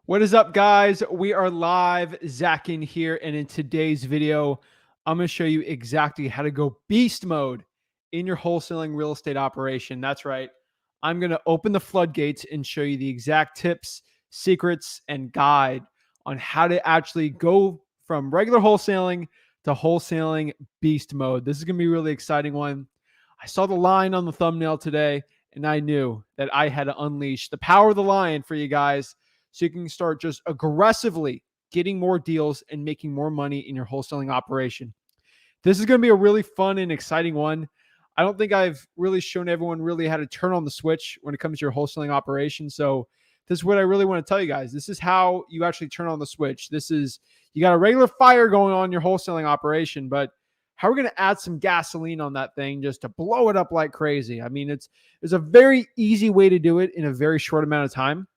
What is up, guys? We are live. Zach Ginn here, and in today's video, I'm going to show you exactly how to go beast mode in your wholesaling real estate operation. That's right. I'm going to open the floodgates and show you the exact tips, secrets, and guide on how to actually go from regular wholesaling to wholesaling beast mode. This is going to be a really exciting one. I saw the line on the thumbnail today, and I knew that I had to unleash the power of the lion for you guys, so you can start just aggressively getting more deals and making more money in your wholesaling operation. This is going to be a really fun and exciting one. I don't think I've really shown everyone really how to turn on the switch when it comes to your wholesaling operation. So this is what I really want to tell you guys. This is how you actually turn on the switch. You got a regular fire going on in your wholesaling operation, but how we're going to add some gasoline on that thing just to blow it up like crazy. I mean, there's a very easy way to do it in a very short amount of time.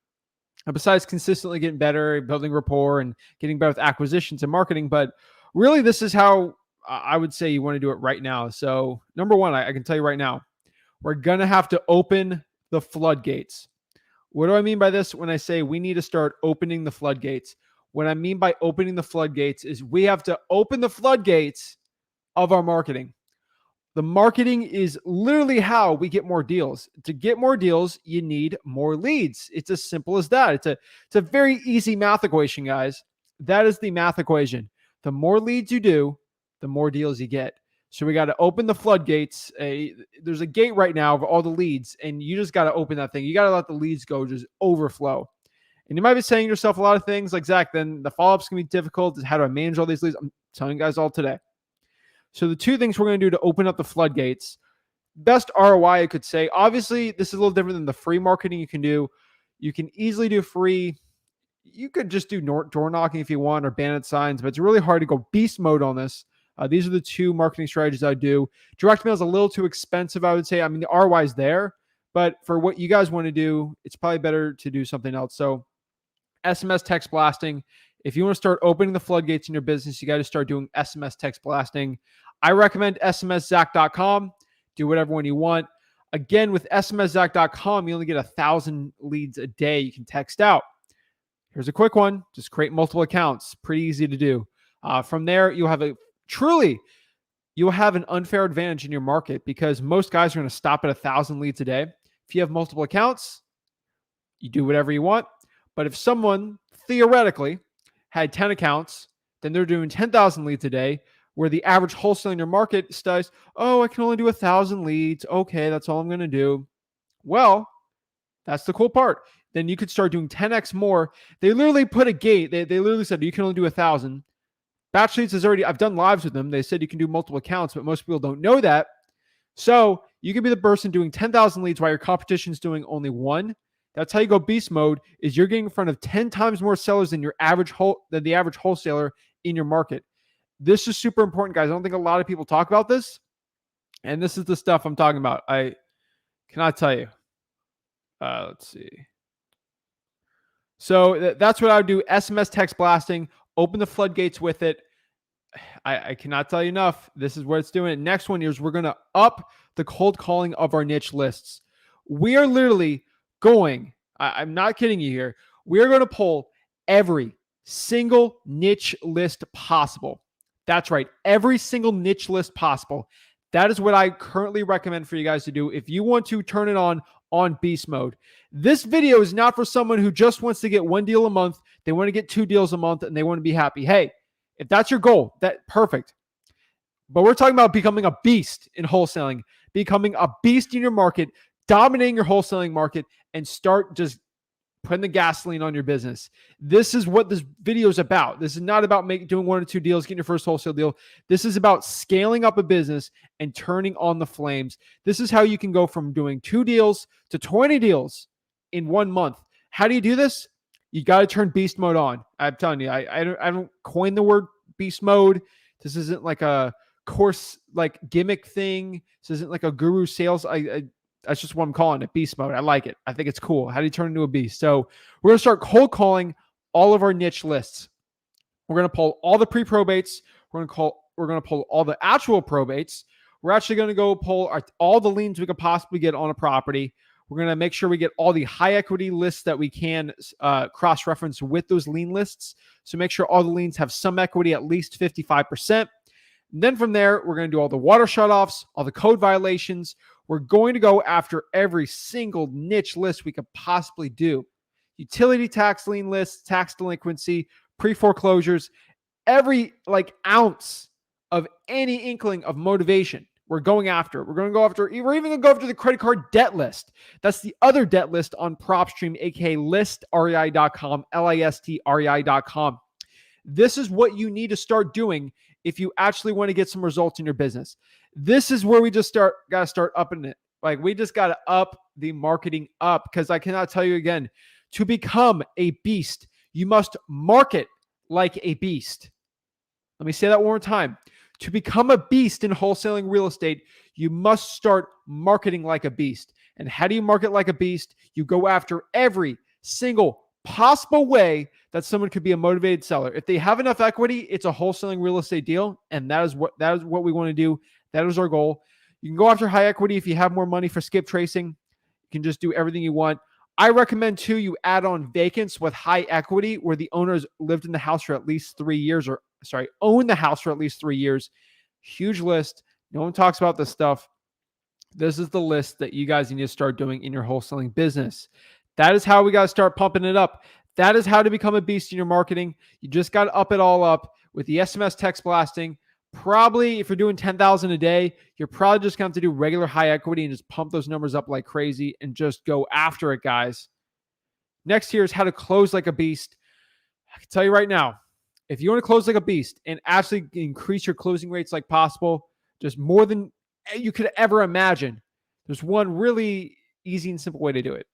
And besides consistently getting better, building rapport, and getting better with acquisitions and marketing. But really, this is how I would say you want to do it right now. So number one, I can tell you right now, we're going to have to open the floodgates. What do I mean by this when I say we need to start opening the floodgates? What I mean by opening the floodgates is we have to open the floodgates of our marketing. The marketing is literally how we get more deals. To get more deals, you need more leads. It's as simple as that. It's a very easy math equation, guys. That is the math equation. The more leads you do, the more deals you get. So we got to open the floodgates. There's a gate right now of all the leads, and you just got to open that thing. You got to let the leads go, just overflow. And you might be saying to yourself a lot of things like, Zach, then the follow-up's going to be difficult. How do I manage all these leads? I'm telling you guys all today. So the two things we're going to do to open up the floodgates, best ROI I could say, obviously this is a little different than the free marketing you can do. You can easily do free. You could just do door knocking if you want, or bandit signs, but it's really hard to go beast mode on this. These are the two marketing strategies I do. Direct mail is a little too expensive, I would say. I mean, the ROI is there, but for what you guys want to do, it's probably better to do something else. So SMS text blasting. If you want to start opening the floodgates in your business, you got to start doing SMS text blasting. I recommend smszach.com. Do whatever one you want. Again, with smszach.com, you only get 1,000 leads a day you can text out. Here's a quick one. Just create multiple accounts. Pretty easy to do. From there, you'll have an unfair advantage in your market, because most guys are going to stop at 1,000 leads a day. If you have multiple accounts, you do whatever you want. But if someone theoretically had 10 accounts, then they're doing 10,000 leads a day, where the average wholesaler in your market says, oh, I can only do 1,000 leads. Okay, that's all I'm going to do. Well, that's the cool part. Then you could start doing 10x more. They literally put a gate. They literally said you can only do 1,000. Batch Leads is already, I've done lives with them. They said you can do multiple accounts, but most people don't know that. So you can be the person doing 10,000 leads while your competition is doing only one. That's how you go beast mode, is you're getting in front of 10 times more sellers than the average wholesaler in your market. This is super important, guys. I don't think a lot of people talk about this. And this is the stuff I'm talking about. I cannot tell you. Let's see. So that's what I would do. SMS text blasting. Open the floodgates with it. I cannot tell you enough. This is what it's doing. Next one is we're going to up the cold calling of our niche lists. We are literally going, I'm not kidding you here. We are going to pull every single niche list possible. That's right. Every single niche list possible. That is what I currently recommend for you guys to do if you want to turn it on beast mode. This video is not for someone who just wants to get one deal a month. They want to get 2 deals a month and they want to be happy. Hey, if that's your goal, that's perfect. But we're talking about becoming a beast in wholesaling, becoming a beast in your market, dominating your wholesaling market, and start just putting the gasoline on your business. This is what this video is about. This is not about doing 1 or 2 deals, getting your first wholesale deal. This is about scaling up a business and turning on the flames. This is how you can go from doing 2 deals to 20 deals in 1 month. How do you do this? You got to turn beast mode on. I'm telling you, I don't coin the word beast mode. This isn't like a course like gimmick thing. This isn't like a guru sales. That's just what I'm calling it, beast mode. I like it. I think it's cool. How do you turn into a beast? So we're going to start cold calling all of our niche lists. We're going to pull all the pre-probates. We're going to pull all the actual probates. We're actually going to go pull all the liens we could possibly get on a property. We're going to make sure we get all the high equity lists that we can cross-reference with those lien lists. So make sure all the liens have some equity, at least 55%. And then from there, we're going to do all the water shutoffs, all the code violations. We're going to go after every single niche list we could possibly do. Utility tax lien lists, tax delinquency, pre-foreclosures, every ounce of any inkling of motivation. We're going after. We're even going to go after the credit card debt list. That's the other debt list on PropStream, aka listrei.com, listrei.com. This is what you need to start doing if you actually want to get some results in your business. This is where we just got to start upping it. We just got to up the marketing up, because I cannot tell you again, to become a beast, you must market like a beast. Let me say that one more time. To become a beast in wholesaling real estate, you must start marketing like a beast. And how do you market like a beast? You go after every single possible way that someone could be a motivated seller. If they have enough equity, it's a wholesaling real estate deal. And that is what we want to do. That is our goal. You can go after high equity if you have more money for skip tracing. You can just do everything you want. I recommend too, you add on vacants with high equity where the owners lived in the house for at least 3 years, own the house for at least 3 years. Huge list. No one talks about this stuff. This is the list that you guys need to start doing in your wholesaling business. That is how we got to start pumping it up. That is how to become a beast in your marketing. You just got to up it all up with the SMS text blasting. Probably if you're doing 10,000 a day, you're probably just going to have to do regular high equity and just pump those numbers up like crazy and just go after it, guys. Next here is how to close like a beast. I can tell you right now, if you want to close like a beast and actually increase your closing rates like possible, just more than you could ever imagine, there's one really easy and simple way to do it.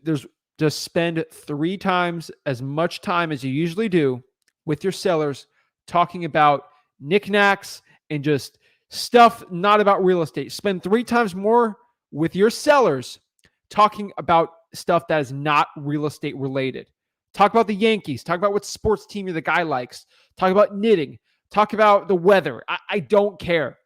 There's just spend 3 times as much time as you usually do with your sellers talking about knickknacks and just stuff not about real estate. Spend 3 times more with your sellers talking about stuff that is not real estate related. Talk about the Yankees. Talk about what sports team the guy likes. Talk about knitting. Talk about the weather. I don't care.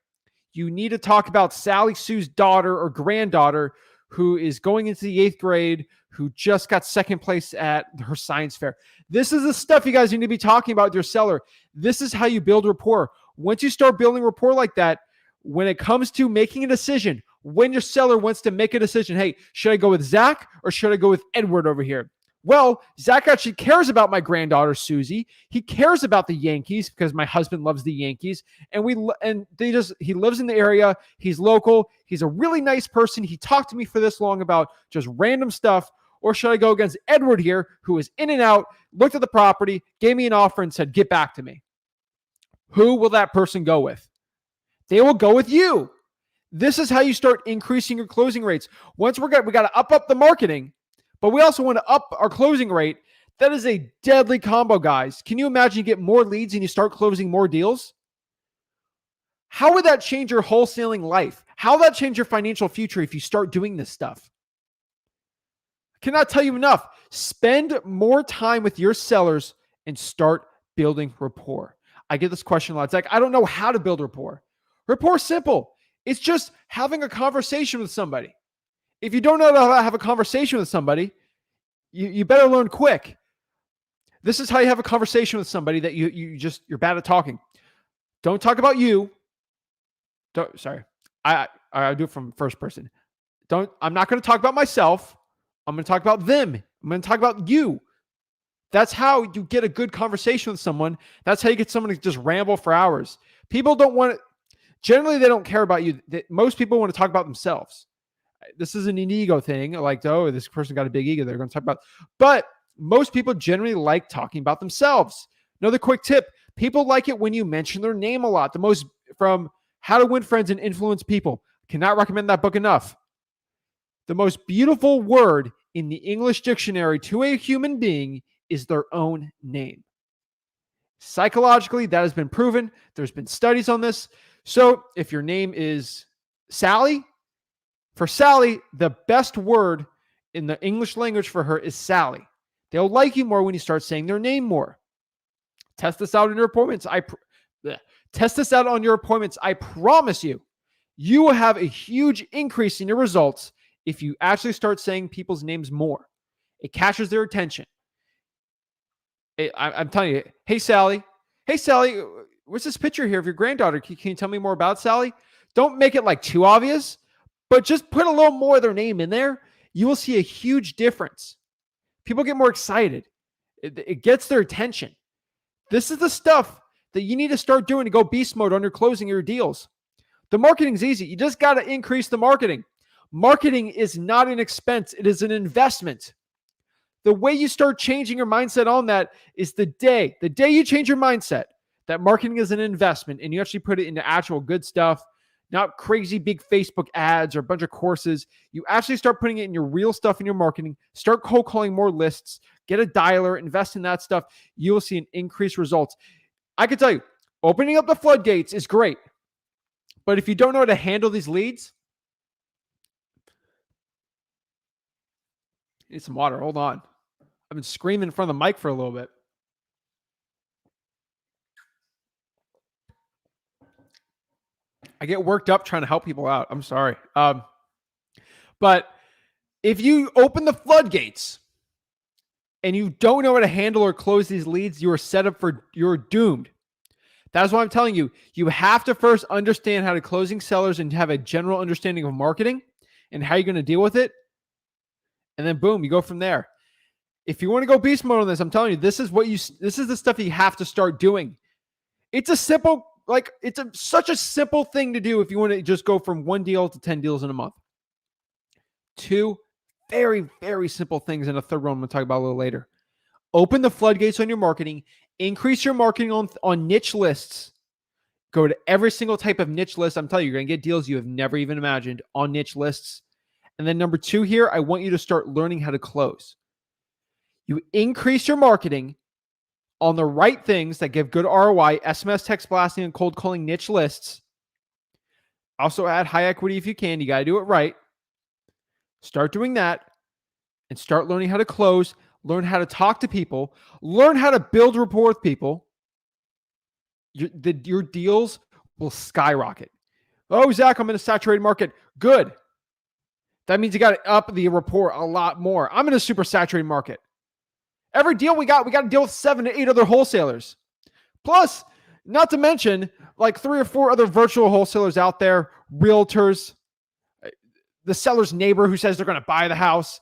You need to talk about Sally Sue's daughter or granddaughter who is going into the 8th grade, who just got second place at her science fair. This is the stuff you guys need to be talking about with your seller. This is how you build rapport. Once you start building rapport like that, when it comes to making a decision, when your seller wants to make a decision, hey, should I go with Zach or should I go with Edward over here? Well, Zach actually cares about my granddaughter, Susie. He cares about the Yankees because my husband loves the Yankees. And he lives in the area. He's local. He's a really nice person. He talked to me for this long about just random stuff. Or should I go against Edward here, who is in and out, looked at the property, gave me an offer and said, get back to me? Who will that person go with? They will go with you. This is how you start increasing your closing rates. Once we got to up the marketing, but we also want to up our closing rate. That is a deadly combo, guys. Can you imagine you get more leads and you start closing more deals? How would that change your wholesaling life? How would that change your financial future if you start doing this stuff? I cannot tell you enough. Spend more time with your sellers and start building rapport. I get this question a lot. It's like, I don't know how to build rapport. Rapport is simple. It's just having a conversation with somebody. If you don't know how to have a conversation with somebody, you better learn quick. This is how you have a conversation with somebody that you're bad at talking. Don't talk about you. I do it from first person. I'm not going to talk about myself. I'm going to talk about them. I'm going to talk about you. That's how you get a good conversation with someone. That's how you get someone to just ramble for hours. People generally they don't care about you. Most people want to talk about themselves. This isn't an ego thing. Like, oh, this person got a big ego. They're going to talk about, but most people generally like talking about themselves. Another quick tip. People like it when you mention their name a lot. From How to Win Friends and Influence People. Cannot recommend that book enough. The most beautiful word in the English dictionary to a human being is their own name. Psychologically, that has been proven. There's been studies on this. So if your name is Sally, for Sally, the best word in the English language for her is Sally. They'll like you more when you start saying their name more. Test this out on your appointments. I promise you, you will have a huge increase in your results if you actually start saying people's names more, it catches their attention. I'm telling you, hey, Sally, what's this picture here of your granddaughter? Can you tell me more about Sally? Don't make it like too obvious, but just put a little more of their name in there. You will see a huge difference. People get more excited. It gets their attention. This is the stuff that you need to start doing to go beast mode on your closing your deals. The marketing is easy. You just got to increase the marketing. Marketing is not an expense. It is an investment. The way you start changing your mindset on that is the day you change your mindset that marketing is an investment and you actually put it into actual good stuff, not crazy big Facebook ads or a bunch of courses. You actually start putting it in your real stuff in your marketing, start cold calling more lists, get a dialer, invest in that stuff. You will see an increased results. I can tell you, opening up the floodgates is great. But if you don't know how to handle these leads, need some water. Hold on. I've been screaming in front of the mic for a little bit. I get worked up trying to help people out. I'm sorry. But if you open the floodgates and you don't know how to handle or close these leads, you are set up for, you're doomed. That's why I'm telling you, you have to first understand how to closing sellers and have a general understanding of marketing and how you're going to deal with it. And then boom, you go from there. If you want to go beast mode on this, I'm telling you, this is the stuff that you have to start doing. It's a simple, such a simple thing to do if you want to just go from 1 deal to 10 deals in a month. 2 very, very simple things, and a third one I'm going to talk about a little later. Open the floodgates on your marketing, increase your marketing on niche lists. Go to every single type of niche list. I'm telling you, you're going to get deals you have never even imagined on niche lists. And then number 2 here, I want you to start learning how to close. You increase your marketing on the right things that give good ROI, SMS text blasting and cold calling niche lists. Also add high equity if you can. You got to do it right. Start doing that and start learning how to close, learn how to talk to people, learn how to build rapport with people. Your deals will skyrocket. Oh, Zach, I'm in a saturated market. Good. That means you got to up the rapport a lot more. I'm in a super saturated market. Every deal we got to deal with 7 to 8 other wholesalers. Plus, not to mention, like 3 or 4 other virtual wholesalers out there, realtors, the seller's neighbor who says they're going to buy the house.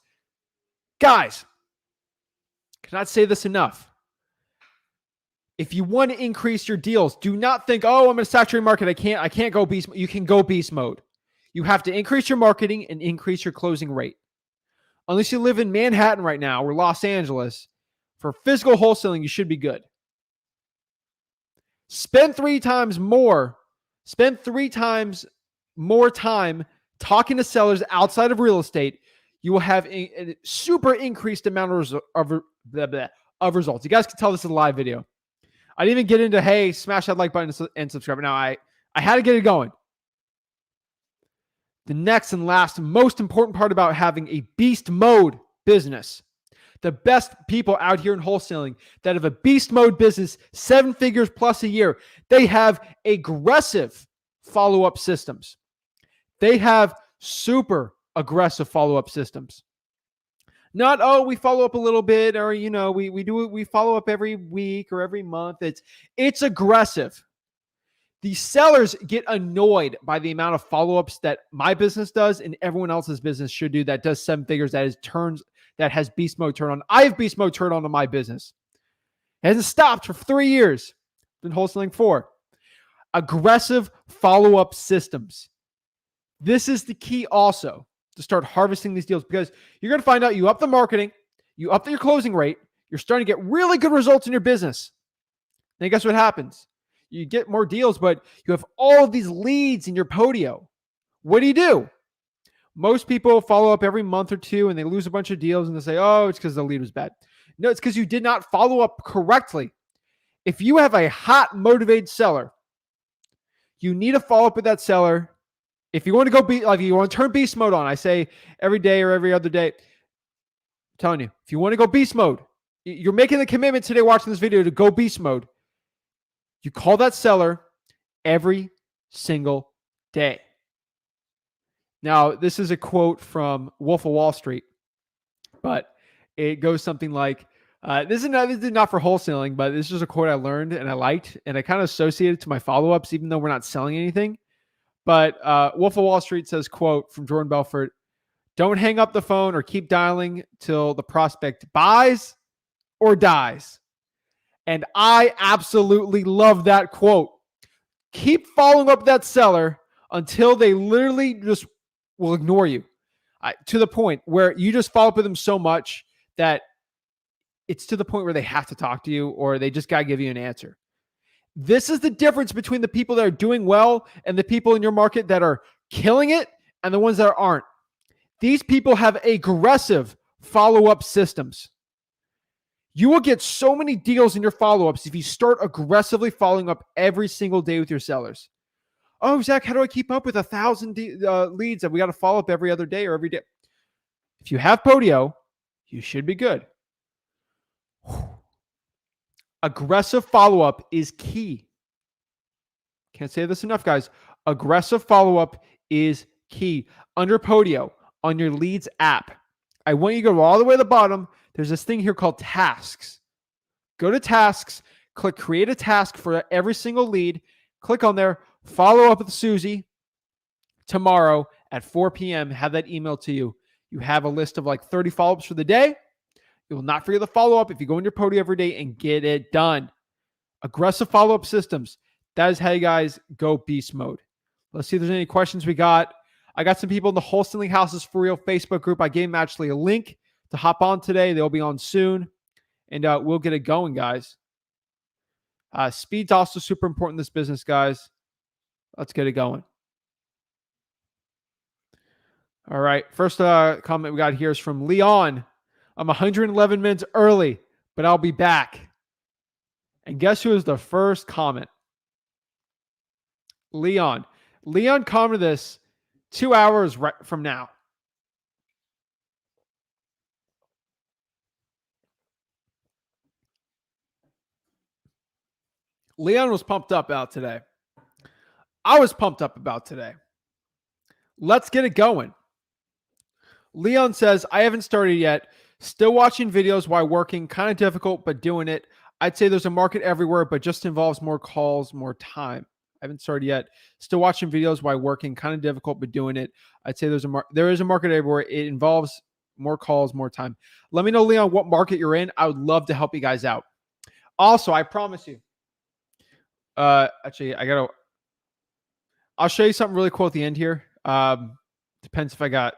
Guys, cannot say this enough. If you want to increase your deals, do not think, oh, I'm in a saturated market. I can't go beast. You can go beast mode. You have to increase your marketing and increase your closing rate. Unless you live in Manhattan right now or Los Angeles, for physical wholesaling, you should be good. Spend 3 times more time talking to sellers outside of real estate. You will have a super increased amount of results. You guys can tell this is a live video. I didn't even get into, hey, smash that like button and subscribe. Now, I had to get it going. The next and last most important part about having a beast mode business, the best people out here in wholesaling that have a beast mode business, 7 figures plus a year, they have aggressive follow-up systems. They have super aggressive follow-up systems. Not, oh, we follow up a little bit, or, we follow up every week or every month. It's aggressive. The sellers get annoyed by the amount of follow-ups that my business does and everyone else's business should do that does 7 figures, that has beast mode turn on. I have beast mode turn on to my business. It hasn't stopped for 3 years. Been wholesaling 4. Aggressive follow-up systems. This is the key also to start harvesting these deals, because you're going to find out you up the marketing, you up your closing rate, you're starting to get really good results in your business. Then guess what happens? You get more deals, but you have all of these leads in your podio. What do? Most people follow up every month or 2 and they lose a bunch of deals and they say, oh, it's because the lead was bad. No, it's because you did not follow up correctly. If you have a hot, motivated seller, you need to follow up with that seller. If you want to you want to turn beast mode on, I say every day or every other day, I'm telling you, if you want to go beast mode, you're making the commitment today watching this video to go beast mode. You call that seller every single day. Now, this is a quote from Wolf of Wall Street, but it goes something like, this is not for wholesaling, but this is a quote I learned and I liked, and I kind of associated to my follow-ups, even though we're not selling anything. But Wolf of Wall Street says, quote from Jordan Belfort, don't hang up the phone or keep dialing till the prospect buys or dies. And I absolutely love that quote. Keep following up that seller until they literally just will ignore you, to the point where you just follow up with them so much that it's to the point where they have to talk to you or they just got to give you an answer. This is the difference between the people that are doing well and the people in your market that are killing it and the ones that aren't. These people have aggressive follow-up systems. You will get so many deals in your follow-ups if you start aggressively following up every single day with your sellers. Oh, Zach, how do I keep up with 1,000 leads that we got to follow up every other day or every day? If you have Podio, you should be good. Aggressive follow-up is key. Can't say this enough, guys. Aggressive follow-up is key. Under Podio, on your leads app, I want you to go all the way to the bottom. There's this thing here called tasks. Go to tasks, click create a task for every single lead. Click on there, follow up with Susie tomorrow at 4 p.m. Have that email to you. You have a list of like 30 follow-ups for the day. You will not forget the follow-up if you go in your Podio every day and get it done. Aggressive follow-up systems. That is how you guys go beast mode. Let's see if there's any questions we got. I got some people in the Wholesaling Houses for Real Facebook group. I gave them actually a link to hop on today. They'll be on soon. And we'll get it going, guys. Speed's also super important in this business, guys. Let's get it going. All right. First comment we got here is from Leon. I'm 111 minutes early, but I'll be back. And guess who is the first comment? Leon. Leon commented this 2 hours right from now. Leon was pumped up about today. I was pumped up about today. Let's get it going. Leon says, I haven't started yet. Still watching videos while working. Kind of difficult, but doing it. I'd say there's a market everywhere, but just involves more calls, more time. I haven't started yet. Still watching videos while working. Kind of difficult, but doing it. I'd say there is a market everywhere. It involves more calls, more time. Let me know, Leon, what market you're in. I would love to help you guys out. Also, I promise you. Actually, I'll show you something really cool at the end here. Depends if I got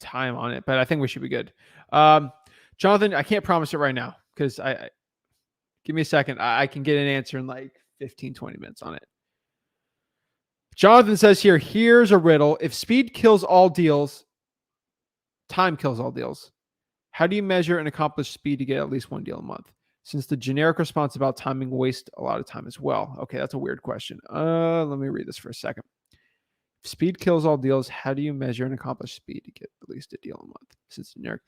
time on it, but I think we should be good. Jonathan, I can't promise it right now because give me a second. I can get an answer in like 15, 20 minutes on it. Jonathan says here, here's a riddle. If speed kills all deals, time kills all deals. How do you measure and accomplish speed to get at least one deal a month? Since the generic response about timing wastes a lot of time as well. Okay, that's a weird question. Let me read this for a second. If speed kills all deals, how do you measure and accomplish speed to get at least a deal a month? Since generic.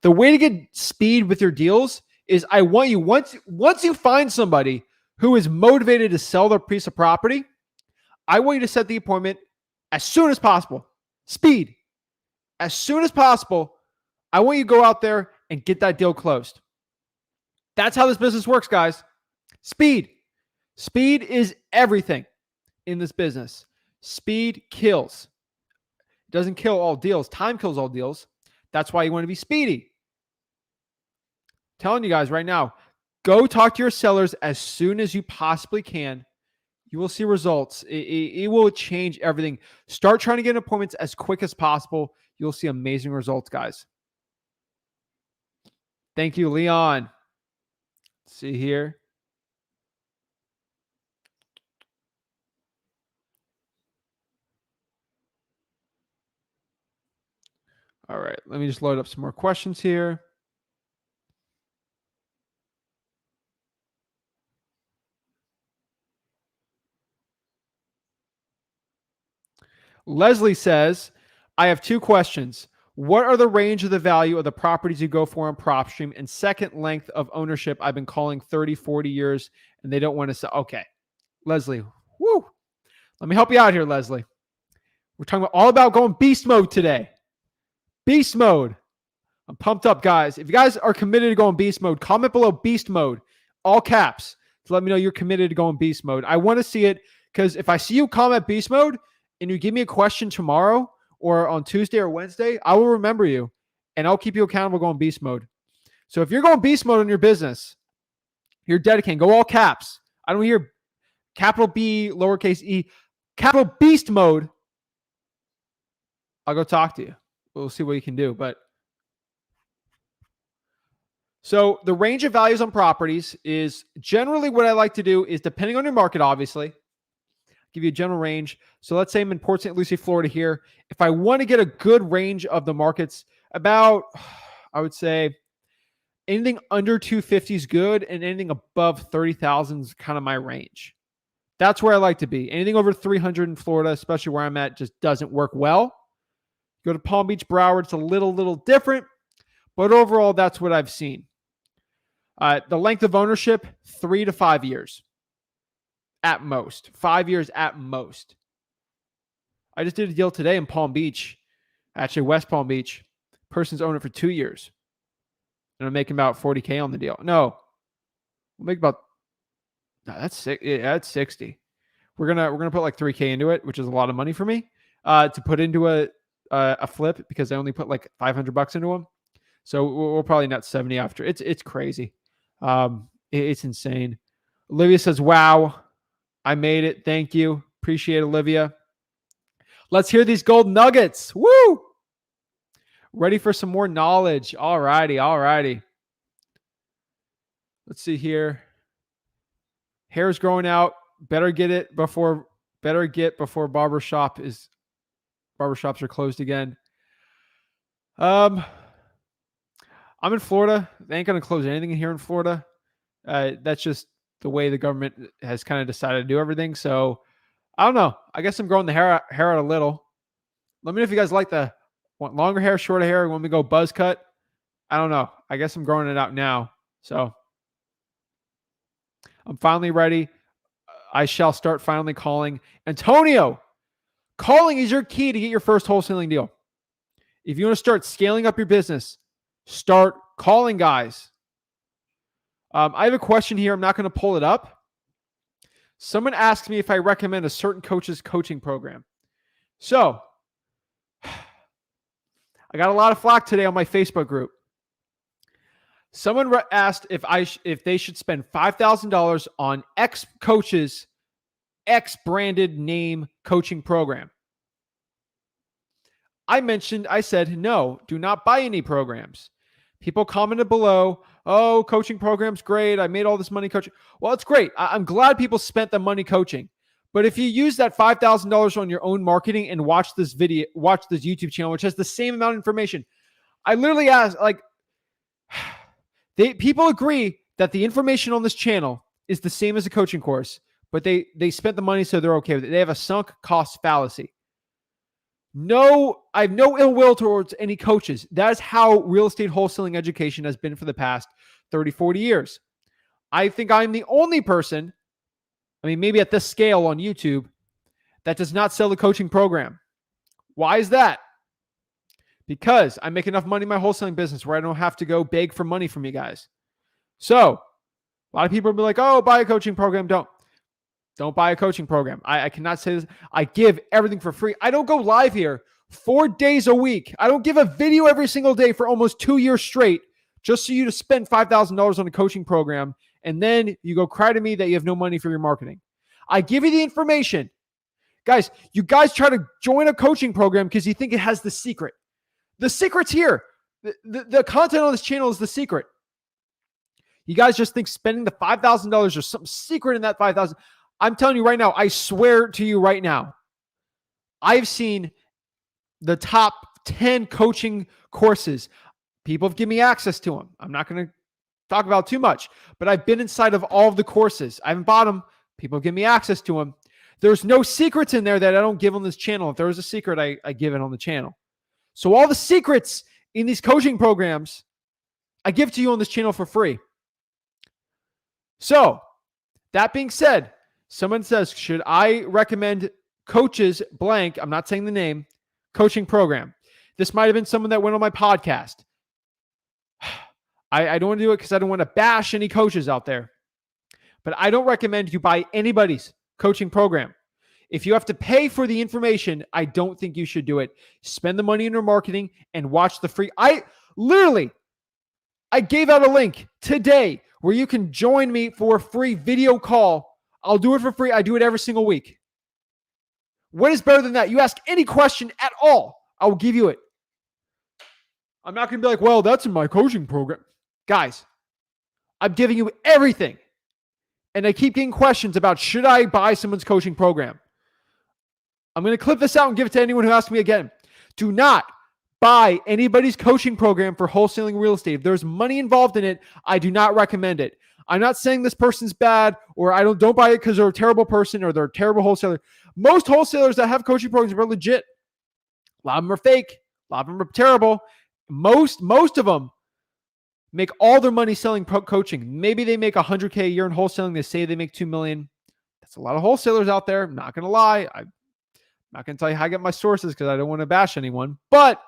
The way to get speed with your deals is I want you, once you find somebody who is motivated to sell their piece of property, I want you to set the appointment as soon as possible. Speed. As soon as possible, I want you to go out there and get that deal closed. That's how this business works, guys. Speed. Speed is everything in this business. Speed kills. It doesn't kill all deals. Time kills all deals. That's why you want to be speedy. I'm telling you guys right now, go talk to your sellers as soon as you possibly can. You will see results. It will change everything. Start trying to get appointments as quick as possible. You'll see amazing results, guys. Thank you, Leon. Let's see here. All right, let me just load up some more questions here. Leslie says, I have two questions. What are the range of the value of the properties you go for on PropStream? And second, length of ownership. I've been calling 30, 40 years and they don't want to sell. Okay. Leslie, woo. Let me help you out here, Leslie. We're talking all about going beast mode today. Beast mode. I'm pumped up, guys. If you guys are committed to going beast mode, comment below beast mode, all caps, to let me know you're committed to going beast mode. I want to see it because if I see you comment beast mode and you give me a question tomorrow or on Tuesday or Wednesday, I will remember you and I'll keep you accountable going beast mode. So if you're going beast mode in your business, you're dedicating, go all caps. I don't hear capital B, lowercase e, capital beast mode. I'll go talk to you. We'll see what you can do. But so the range of values on properties is generally what I like to do is depending on your market, obviously, give you a general range. So let's say I'm in Port St. Lucie, Florida here. If I want to get a good range of the markets, about, I would say anything under 250 is good and anything above 30,000 is kind of my range. That's where I like to be. Anything over 300 in Florida, especially where I'm at, just doesn't work well. Go to Palm Beach, Broward, it's a little different, but overall, that's what I've seen. The length of ownership, 3 to 5 years at most. 5 years at most. I just did a deal today in Palm Beach, actually West Palm Beach. Person's owned it for 2 years. And I'm making about 40K on the deal. No, we'll make about, that's 60. We're gonna put like 3K into it, which is a lot of money for me to put into a flip because I only put like $500 into them. So we'll probably net 70 after. It's crazy. It's insane. Olivia says, wow, I made it. Thank you. Appreciate it, Olivia. Let's hear these gold nuggets. Woo! Ready for some more knowledge. All righty. Let's see here. Hair's growing out. Better get before barbershops are closed again. I'm in Florida. They ain't going to close anything in here in Florida. That's just the way the government has kind of decided to do everything. So I don't know. I guess I'm growing the hair out a little. Let me know if you guys want longer hair, shorter hair, when we go buzz cut. I don't know. I guess I'm growing it out now. So I'm finally ready. I shall start finally calling. Antonio, calling is your key to get your first wholesaling deal. If you want to start scaling up your business, start calling, guys. I have a question here. I'm not going to pull it up. Someone asked me if I recommend a certain coach's coaching program. So I got a lot of flack today on my Facebook group. Someone asked if they should spend $5,000 on X coach's X branded name coaching program. I said, no, do not buy any programs. People commented below, oh, coaching program's great. I made all this money coaching. Well, it's great. I'm glad people spent the money coaching. But if you use that $5,000 on your own marketing and watch this YouTube channel, which has the same amount of information, I literally asked, people agree that the information on this channel is the same as a coaching course, but they spent the money, so they're okay with it. They have a sunk cost fallacy. No, I have no ill will towards any coaches. That is how real estate wholesaling education has been for the past 30, 40 years. I think I'm the only person, maybe at this scale on YouTube, that does not sell a coaching program. Why is that? Because I make enough money in my wholesaling business where I don't have to go beg for money from you guys. So a lot of people will be like, oh, buy a coaching program. Don't buy a coaching program. I cannot say this. I give everything for free. I don't go live here 4 days a week. I don't give a video every single day for almost 2 years straight just so you to spend $5,000 on a coaching program. And then you go cry to me that you have no money for your marketing. I give you the information. Guys, you guys try to join a coaching program because you think it has the secret. The secret's here. The content on this channel is the secret. You guys just think spending the $5,000 or some secret in that $5,000. I'm telling you right now, I swear to you right now, I've seen the top 10 coaching courses. People have given me access to them. I'm not going to talk about too much, but I've been inside of all of the courses. I haven't bought them. People give me access to them. There's no secrets in there that I don't give on this channel. If there is a secret, I give it on the channel. So all the secrets in these coaching programs, I give to you on this channel for free. So that being said, someone says, should I recommend coaches blank, I'm not saying the name, coaching program. This might have been someone that went on my podcast. I don't want to do it because I don't want to bash any coaches out there. But I don't recommend you buy anybody's coaching program. If you have to pay for the information, I don't think you should do it. Spend the money in your marketing and watch the free. I gave out a link today where you can join me for a free video call. I'll do it for free. I do it every single week. What is better than that? You ask any question at all, I will give you it. I'm not going to be like, well, that's in my coaching program. Guys, I'm giving you everything. And I keep getting questions about, should I buy someone's coaching program? I'm going to clip this out and give it to anyone who asks me again. Do not buy anybody's coaching program for wholesaling real estate. If there's money involved in it, I do not recommend it. I'm not saying this person's bad, or I don't buy it because they're a terrible person or they're a terrible wholesaler. Most wholesalers that have coaching programs are legit. A lot of them are fake. A lot of them are terrible. Most of them make all their money selling coaching. Maybe they make $100K a year in wholesaling. They say they make $2 million. That's a lot of wholesalers out there. I'm not going to lie. I'm not going to tell you how I get my sources because I don't want to bash anyone. But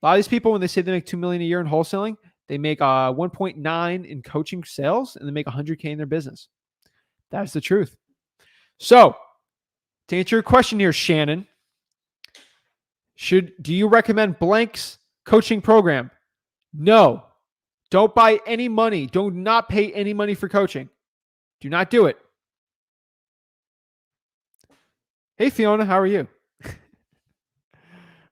a lot of these people, when they say they make $2 million a year in wholesaling, they make 1.9 in coaching sales and they make $100K in their business. That's the truth. So to answer your question here, Shannon, do you recommend blank's coaching program? No. Don't buy any money. Do not pay any money for coaching. Do not do it. Hey, Fiona, how are you?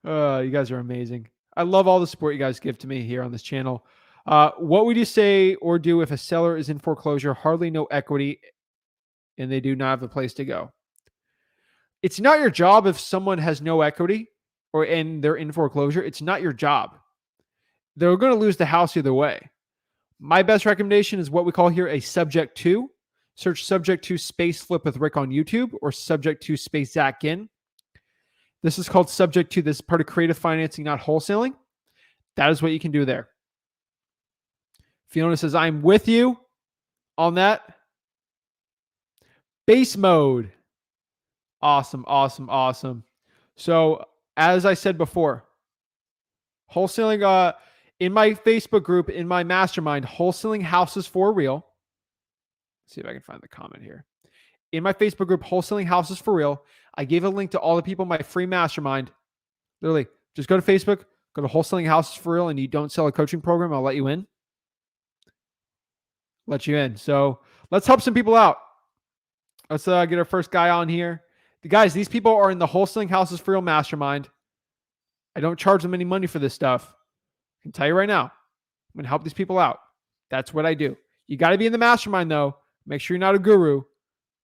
You guys are amazing. I love all the support you guys give to me here on this channel. What would you say or do if a seller is in foreclosure, hardly no equity, and they do not have a place to go? It's not your job if someone has no equity and they're in foreclosure. It's not your job. They're going to lose the house either way. My best recommendation is what we call here a subject to. Search subject to space flip with Rick on YouTube or subject to space Zach Ginn. This is called subject to. This is part of creative financing, not wholesaling. That is what you can do there. Fiona says, I'm with you on that. Base mode. Awesome, awesome, awesome. So as I said before, wholesaling, in my Facebook group, in my mastermind, Wholesaling Houses for Real. Let's see if I can find the comment here. In my Facebook group, Wholesaling Houses for Real, I gave a link to all the people in my free mastermind. Literally, just go to Facebook, go to Wholesaling Houses for Real, and you don't sell a coaching program, I'll let you in. Let you in. So let's help some people out. Let's get our first guy on here. Guys, these people are in the Wholesaling Houses for Real mastermind. I don't charge them any money for this stuff. I can tell you right now, I'm going to help these people out. That's what I do. You got to be in the mastermind, though. Make sure you're not a guru,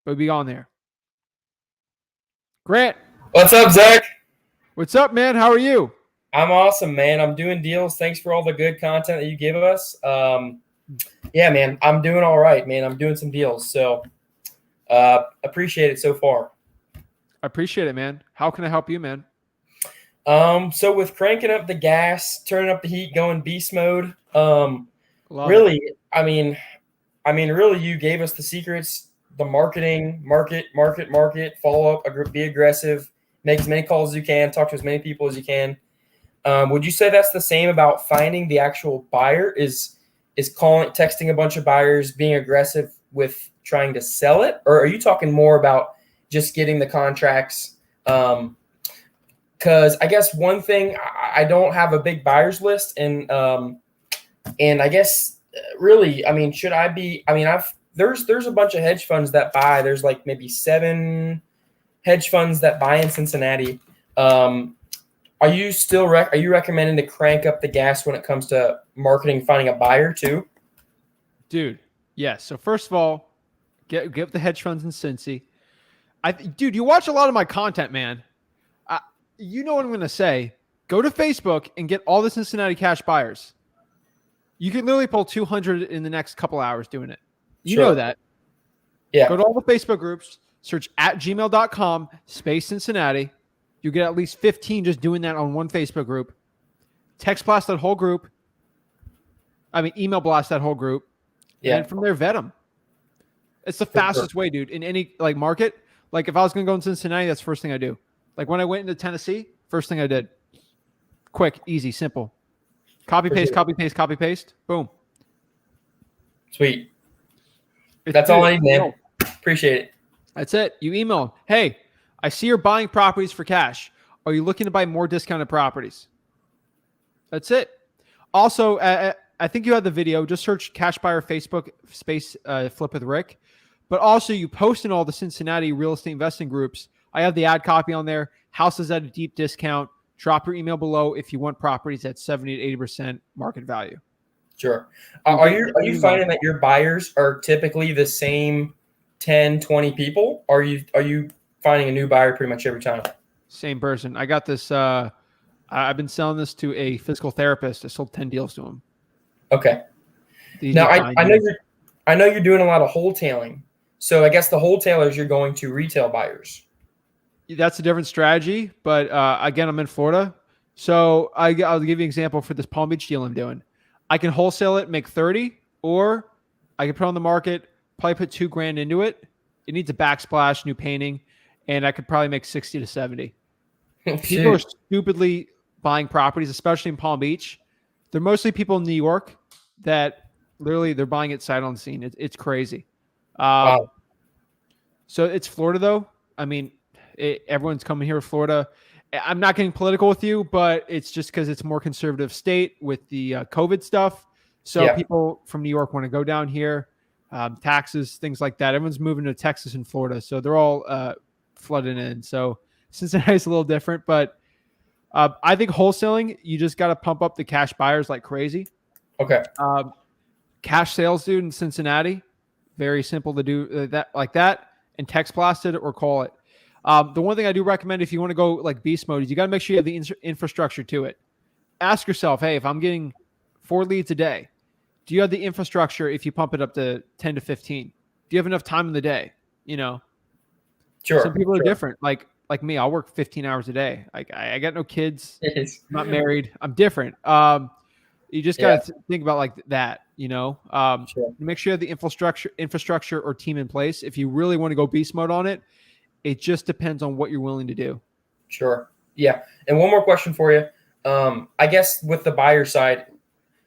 but be on there. Grant. What's up, Zach? What's up, man? How are you? I'm awesome, man. I'm doing deals. Thanks for all the good content that you give us. Yeah, man, I'm doing all right, man. I'm doing some deals. So appreciate it so far. I appreciate it, man. How can I help you, man? So with cranking up the gas, turning up the heat, going beast mode, really, I mean, really, you gave us the secrets, the marketing, market, follow up, be aggressive, make as many calls as you can, talk to as many people as you can. Would you say that's the same about finding the actual buyer? Is calling, texting a bunch of buyers, being aggressive with trying to sell it? Or are you talking more about just getting the contracts? Because I guess one thing, I don't have a big buyers list, and I guess really, I mean, should I be? I mean, there's a bunch of hedge funds that buy. There's like maybe 7 hedge funds that buy in Cincinnati. Are you still are you recommending to crank up the gas when it comes to marketing, finding a buyer too? Dude, yes. So first of all, get the hedge funds in Cincy. Dude, you watch a lot of my content, man. You know what I'm going to say. Go to Facebook and get all the Cincinnati cash buyers. You can literally pull 200 in the next couple hours doing it. You know that. Yeah. Go to all the Facebook groups, search @gmail.com /Cincinnati. You get at least 15 just doing that on one Facebook group. Text blast that whole group. Email blast that whole group. Yeah. And from there, vet them. It's the fastest way, dude. In any market, Like if I was going to go in Cincinnati, that's the first thing I do. Like when I went into Tennessee, first thing I did. Quick, easy, simple. Copy, paste, copy, paste, copy, paste. Boom. Sweet. That's all I need, man. Appreciate it. That's it. You email them. Hey, I see you're buying properties for cash. Are you looking to buy more discounted properties? That's it. Also, I think you had the video. Just search cash buyer Facebook space flip with Rick. But also, you post in all the Cincinnati real estate investing groups. I have the ad copy on there. Houses at a deep discount. Drop your email below if you want properties at 70 to 80% market value. Sure. Are you finding that your buyers are typically the same 10, 20 people? Or are you finding a new buyer pretty much every time? Same person. I got this. I've been selling this to a physical therapist. I sold 10 deals to him. Okay. Now I know you're doing a lot of wholesaling. So I guess the wholesalers, you're going to retail buyers. That's a different strategy, but again, I'm in Florida, so I'll give you an example for this Palm Beach deal I'm doing. I can wholesale it, make 30, or I can put it on the market, probably put $2,000 into it. It needs a backsplash, new painting, and I could probably make 60 to 70. People are stupidly buying properties, especially in Palm Beach. They're mostly people in New York that literally they're buying it sight unseen. It's crazy. Wow. So it's Florida, though. I mean, everyone's coming here to Florida. I'm not getting political with you, but it's just because it's a more conservative state with the COVID stuff. So people from New York want to go down here, taxes, things like that. Everyone's moving to Texas and Florida. So they're all flooding in. So Cincinnati's a little different, but I think wholesaling, you just got to pump up the cash buyers like crazy. Okay. Cash sales, dude, in Cincinnati, very simple to do that like that, and text blast it or call it. The one thing I do recommend if you want to go like beast mode is you got to make sure you have the infrastructure to it. Ask yourself, hey, if I'm getting 4 leads a day, do you have the infrastructure if you pump it up to 10 to 15? Do you have enough time in the day? You know, sure. Some people are different. Like me, I'll work 15 hours a day. Like I got no kids, I'm not married. I'm different. You just got to think about like that, you know, make sure you have the infrastructure or team in place. If you really want to go beast mode on it, it just depends on what you're willing to do. Sure. Yeah. And one more question for you. I guess with the buyer side,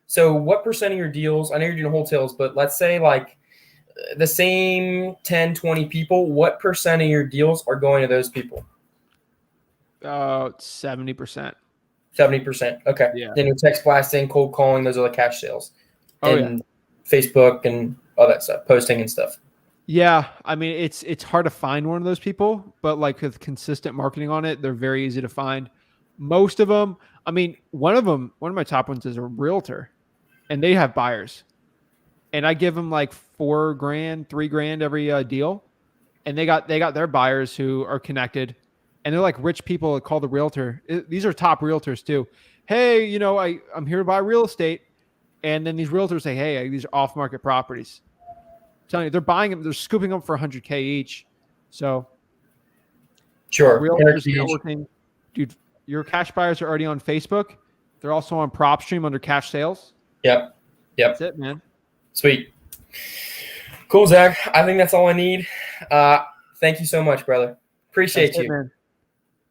so what percent of your deals, I know you're doing wholesales, but let's say like the same 10, 20 people, what percent of your deals are going to those people? 70%. 70%. Okay. Yeah. Then your text blasting, cold calling, those are the cash sales. And Facebook and all that stuff, posting and stuff. Yeah, I mean it's hard to find one of those people, but like with consistent marketing on it, they're very easy to find. Most of them, I mean, one of my top ones is a realtor, and they have buyers, and I give them like $4,000, $3,000 every deal, and they got their buyers who are connected, and they're like rich people that call the realtor. These are top realtors too. Hey, you know, I'm here to buy real estate, and then these realtors say, hey, these are off market properties. Telling you, they're buying them, they're scooping them for $100K each. So, sure, realtors networking, dude. Your cash buyers are already on Facebook. They're also on PropStream under cash sales. Yep. That's it, man. Sweet, cool, Zach. I think that's all I need. Thank you so much, brother. Appreciate you, man.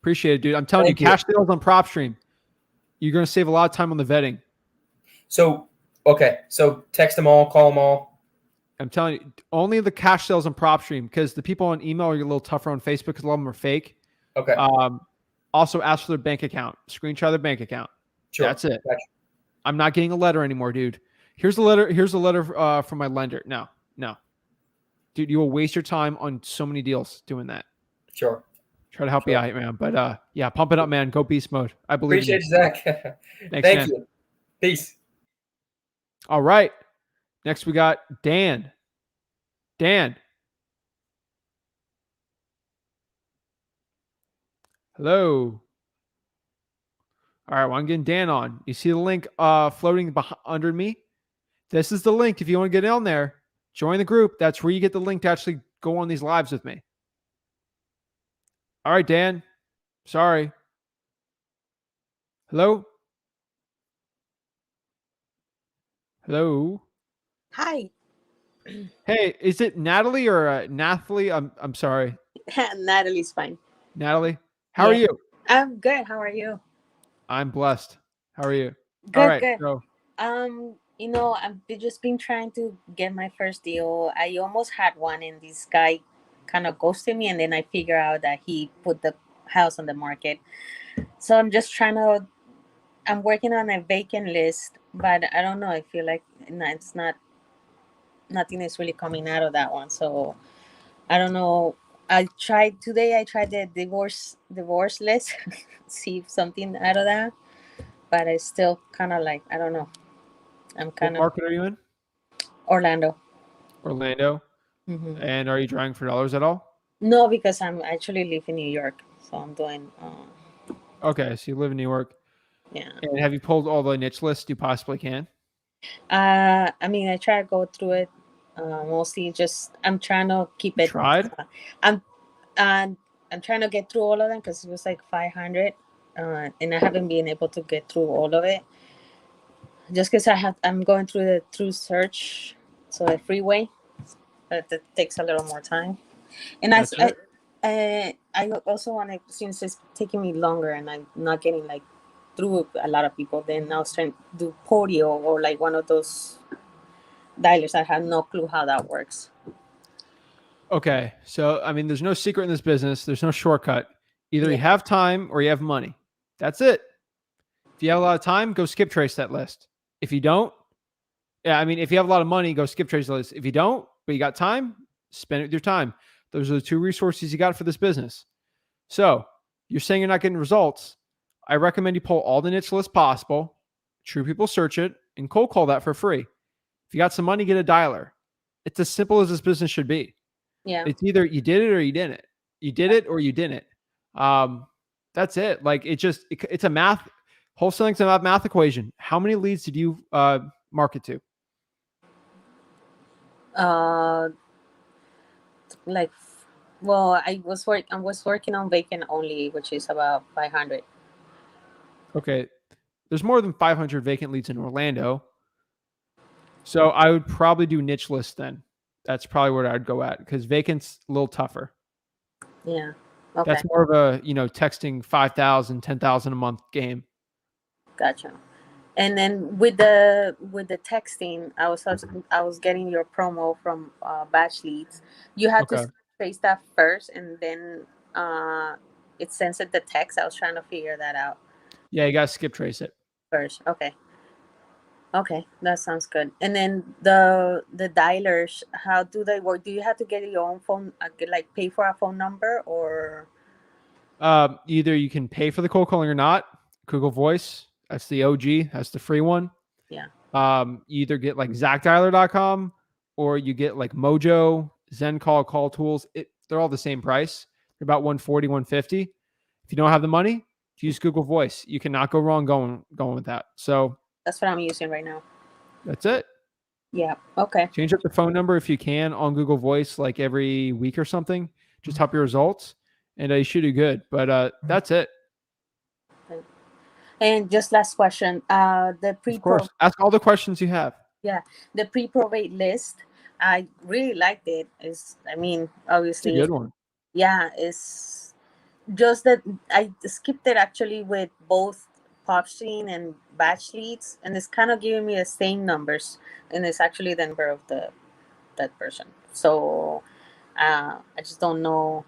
Appreciate it, dude. I'm telling you, cash sales on PropStream, you're going to save a lot of time on the vetting. So, okay, so text them all, call them all. I'm telling you, only the cash sales on PropStream, because the people on email are a little tougher on Facebook because a lot of them are fake. Okay. Also ask for their bank account. Screenshot their bank account. Sure. That's it. Gotcha. I'm not getting a letter anymore, dude. Here's a letter from my lender. No. Dude, you will waste your time on so many deals doing that. Sure. Try to help you out, man. But yeah, pump it up, man. Go beast mode. I believe Appreciate you, Zach. Thank you. Peace. All right. Next, we got Dan. Dan. Hello. All right, well, I'm getting Dan on. You see the link floating under me? This is the link. If you want to get on there, join the group. That's where you get the link to actually go on these lives with me. All right, Dan. Sorry. Hello? Hello? Hi. Hey, is it Natalie or Nathalie? I'm sorry. Natalie's fine. Natalie, how are you? I'm good. How are you? I'm blessed. How are you? All Good, right. good. So I've just been trying to get my first deal. I almost had one, and this guy kind of ghosted me, and then I figure out that he put the house on the market. So I'm just trying to. I'm working on a vacant list, but I don't know. I feel like it's not. Nothing is really coming out of that one. So I don't know. I tried today. I tried the divorce list, see if something out of that. But I still kind of like I don't know. I'm what kind of market are you in? Orlando. Orlando. Hmm. And are you trying for dollars at all? No, because I'm actually live in New York, so I'm doing. Okay. So you live in New York. Yeah. And have you pulled all the niche lists you possibly can? I mean, I try to go through it. Mostly, just I'm trying to keep You it. tried? I'm, uh, I'm trying to get through all of them because it was like 500, and I haven't been able to get through all of it. Just because I'm going through the through search, so the freeway, but that takes a little more time. And Gotcha. I also want to, since it's taking me longer and I'm not getting like through a lot of people, then I was trying to do Podio or like one of those dialers. I have no clue how that works. Okay. So, I mean, there's no secret in this business. There's no shortcut. Either you Yeah. have time or you have money. That's it. If you have a lot of time, go skip trace that list. If you don't, yeah, I mean, if you have a lot of money, go skip trace the list. If you don't, but you got time, spend it with your time. Those are the two resources you got for this business. So you're saying you're not getting results. I recommend you pull all the niche lists possible, True People search it, and cold call that for free. If you got some money, get a dialer. It's as simple as this business should be. Yeah. It's either you did it or you didn't. You did it or you didn't. That's it. Like it's a math. Wholesaling's a math equation. How many leads did you market to? Uh, like, well, I was working on vacant only, which is about 500. Okay, there's more than 500 vacant leads in Orlando. So I would probably do niche list then. That's probably where I'd go at because vacant's a little tougher. Yeah. Okay. That's more of a, texting 5,000, 10,000 a month game. Gotcha. And then with the texting, I was getting your promo from Batch Leads. You had to Okay. trace that first, and then it sends it the text. I was trying to figure that out Yeah, you got to skip trace it. first. Okay. Okay, that sounds good. And then the dialers, how do they work? Do you have to get your own phone, like pay for a phone number, or? Either you can pay for the cold calling or not. Google Voice, that's the OG, that's the free one. Yeah. You either get like ZachDialer.com or you get like Mojo, ZenCall, Call Tools. They're all the same price. They're about 140, 150. If you don't have the money, use Google Voice. You cannot go wrong going with that. So That's what I'm using right now. that's it. Yeah. Okay. Change up the phone number if you can on Google Voice like every week or something. Just help your results, and you should do good. But that's it. And just last question. The Of course, ask all the questions you have. yeah, the pre-probate list. I really liked it. I mean, It's a obviously, good one. yeah. It's just that I skipped it actually with both PropStream and batch leads, and it's kind of giving me the same numbers, and it's actually the number of that person. So I just don't know.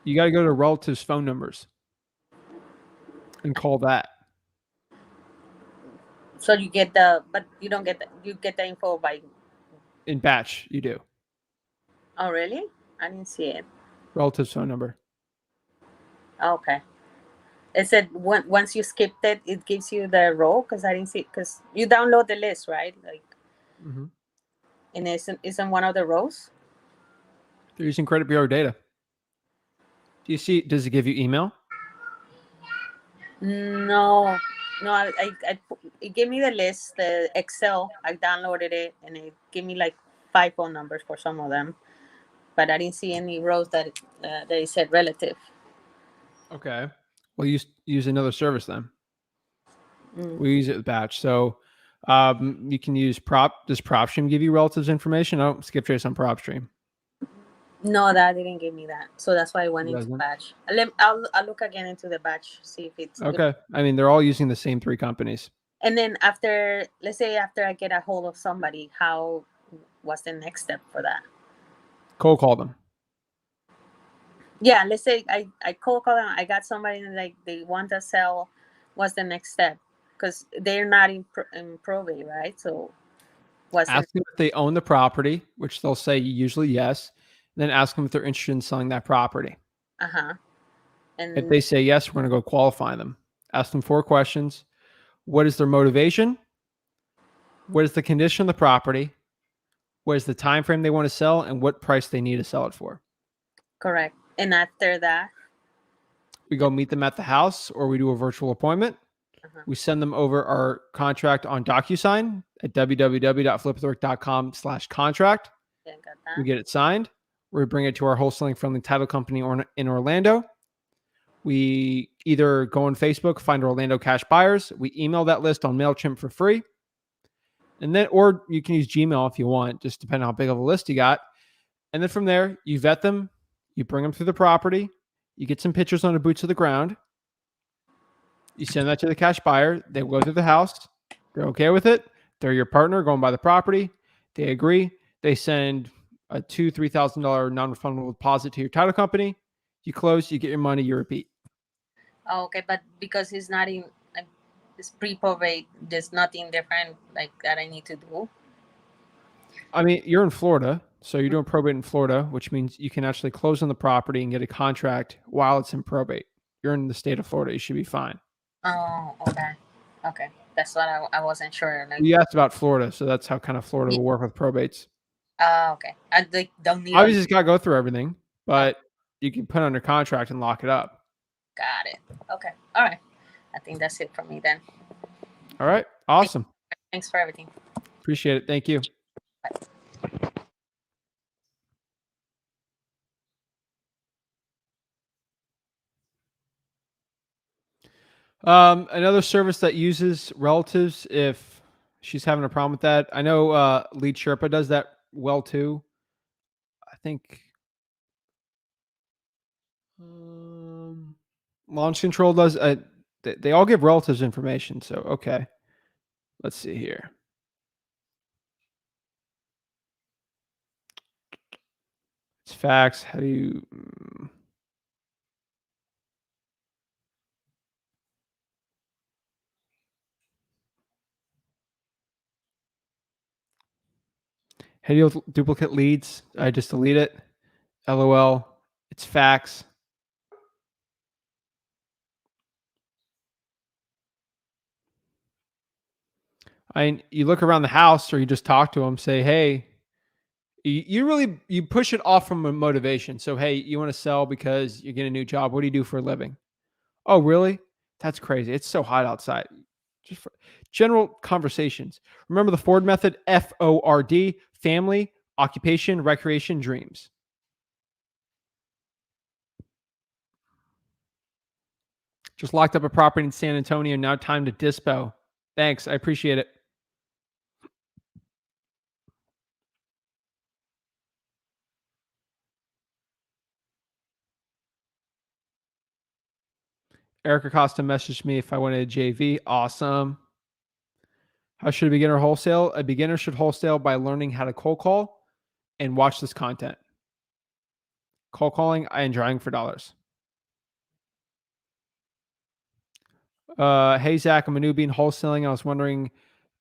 You got to go to relatives' phone numbers and call that. So but you don't get you get the info by. In batch, you do. Oh really? I didn't see it. Relatives' phone number. Okay. It said once you skipped it, it gives you the row because I didn't see because you download the list, right? Like, Mm-hmm. and isn't one of the rows? They're using credit bureau data. Do you see? Does it give you email? No, no. It gave me the list, the Excel. I downloaded it, and it gave me like 5 phone numbers for some of them, but I didn't see any rows that it said relative. Okay. Well, use another service then. Mm. We use it with batch. So you can use Does PropStream give you relatives information? I don't skip trace on PropStream. No, that didn't give me that. So that's why I went It into doesn't? batch. I'll look again into the batch, see if it's Okay. I mean, they're all using the same 3 companies. And then after, let's say after I get a hold of somebody, what's the next step for that? Cold call them. Yeah, let's say I cold call them. I got somebody like they want to sell. What's the next step? Because they're not in probate, right? So what's Ask them if they own the property, which they'll say usually yes. Then ask them if they're interested in selling that property. And If they say yes, we're going to go qualify them. Ask them 4 questions. What is their motivation? What is the condition of the property? What is the time frame they want to sell? And what price they need to sell it for? correct. And after that, We go meet them at the house, or we do a virtual appointment. We send them over our contract on DocuSign at www.flipwithrick.com/contract. yeah, got that. We get it signed. We bring it to our wholesaling friendly title company in Orlando. We either go on Facebook, find Orlando cash buyers. We email that list on MailChimp for free. And then, or you can use Gmail if you want, just depending on how big of a list you got. And then from there, you vet them, you bring them through the property, you get some pictures on the boots of the ground. You send that to the cash buyer. They will go through the house. They're okay with it. They're your partner going by the property. They agree. They send a $2,000-$3,000 non-refundable deposit to your title company. You close, you get your money, you repeat. Oh, okay, but because it's not in like it's pre-probate, there's nothing different like that I need to do. I mean, you're in Florida, so you're doing probate in Florida, which means you can actually close on the property and get a contract while it's in probate. You're in the state of Florida. You should be fine. Oh, okay. Okay. That's what I wasn't sure. Like, You asked about Florida, so that's how kind of Florida will work with probates. okay. I like, don't need Obviously, it's got to go through everything, but you can put it under contract and lock it up. Got it. Okay. All right. I think that's it for me then. All right. Awesome. Thanks for everything. Appreciate it. Thank you. Bye. Another service that uses relatives if she's having a problem with that. I know Lead Sherpa does that well too. I think Launch Control does. They all give relatives information. So, okay. Let's see here. It's facts. How do you... How do you duplicate leads? I just delete it. LOL. It's facts. You look around the house or you just talk to them, say, hey, you push it off from a motivation. So, hey, you want to sell because you're getting a new job. What do you do for a living? Oh, really? That's crazy. It's so hot outside. Just for general conversations. Remember the Ford method, FORD, family, occupation, recreation, dreams. Just locked up a property in San Antonio. Now time to dispo. Thanks. I appreciate it. Erica Costa messaged me if I wanted a JV. Awesome. How should a beginner wholesale? A beginner should wholesale by learning how to cold call and watch this content. Cold calling, I enjoying for dollars. Hey, Zach, I'm a newbie in wholesaling. I was wondering,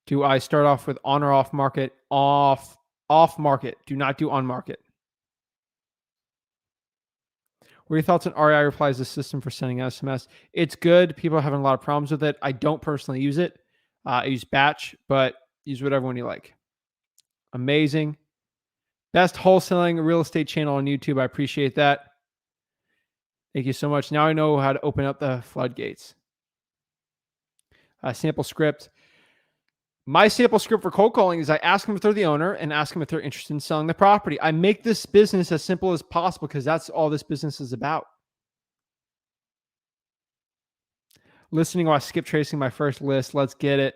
do I start off with on or off market? Off market. Do not do on market. What are your thoughts on REI replies, the system for sending SMS? It's good. People are having a lot of problems with it. I don't personally use it. I use Batch, but use whatever one you like. Amazing. Best wholesaling real estate channel on YouTube. I appreciate that. Thank you so much. Now I know how to open up the floodgates. Sample script. My sample script for cold calling is I ask them if they're the owner and ask them if they're interested in selling the property. I make this business as simple as possible because that's all this business is about. Listening while skip tracing my first list. Let's get it.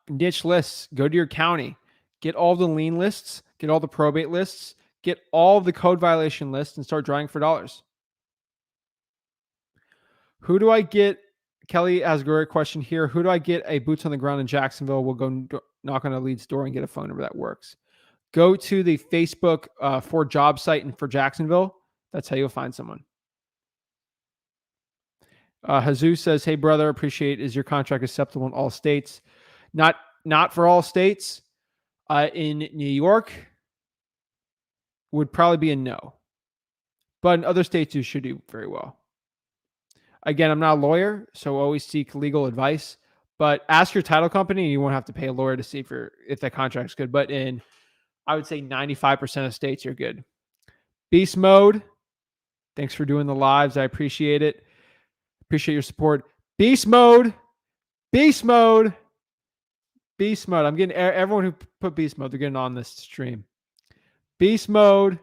Niche lists. Go to your county. Get all the lien lists. Get all the probate lists, get all the code violation lists, and start drawing for dollars. Who do I get? Kelly has a great question here. Who do I get a boots on the ground in Jacksonville? We'll go knock on a lead's door and get a phone number that works. Go to the Facebook for job site and for Jacksonville. That's how you'll find someone. Jesus says, "Hey brother, appreciate. Is your contract acceptable in all states? Not for all states. In New York, would probably be a no, but in other states you should do very well. Again, I'm not a lawyer, so always seek legal advice. But ask your title company, and you won't have to pay a lawyer to see if that contract's good. But in, I would say 95% of states, you're good. Beast Mode, thanks for doing the lives. I appreciate it. Appreciate your support. Beast Mode, Beast Mode, Beast Mode. I'm getting everyone who put Beast Mode, they're getting on this stream. Beast Mode,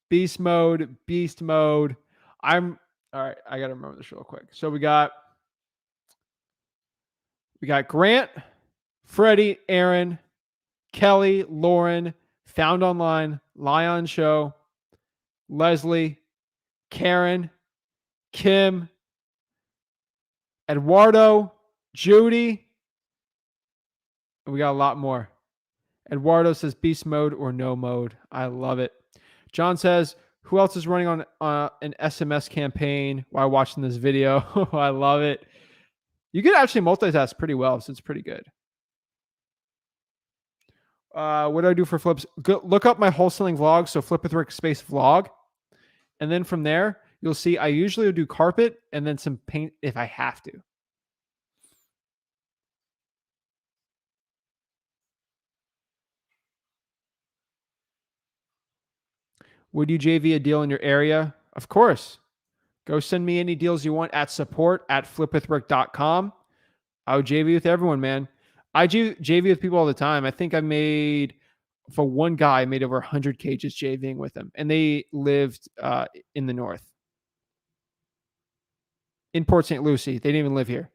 Beast Mode, Beast Mode. All right, I got to remember this real quick. So we got Grant, Freddie, Aaron, Kelly, Lauren, Found Online, Lion Show, Leslie, Karen, Kim, Eduardo, Judy. We got a lot more. Eduardo says beast mode or no mode. I love it. John says, who else is running on an SMS campaign while watching this video? I love it. You can actually multitask pretty well, so it's pretty good. What do I do for flips? Look up my wholesaling vlog, so flip with Rick space vlog. And then from there, you'll see I usually do carpet and then some paint if I have to. Would you JV a deal in your area? Of course. Go send me any deals you want at support@flipwithrick.com. I would JV with everyone, man. I JV with people all the time. I think I made, for one guy, I made over 100K just JVing with him. And they lived in the north. In Port St. Lucie. They didn't even live here.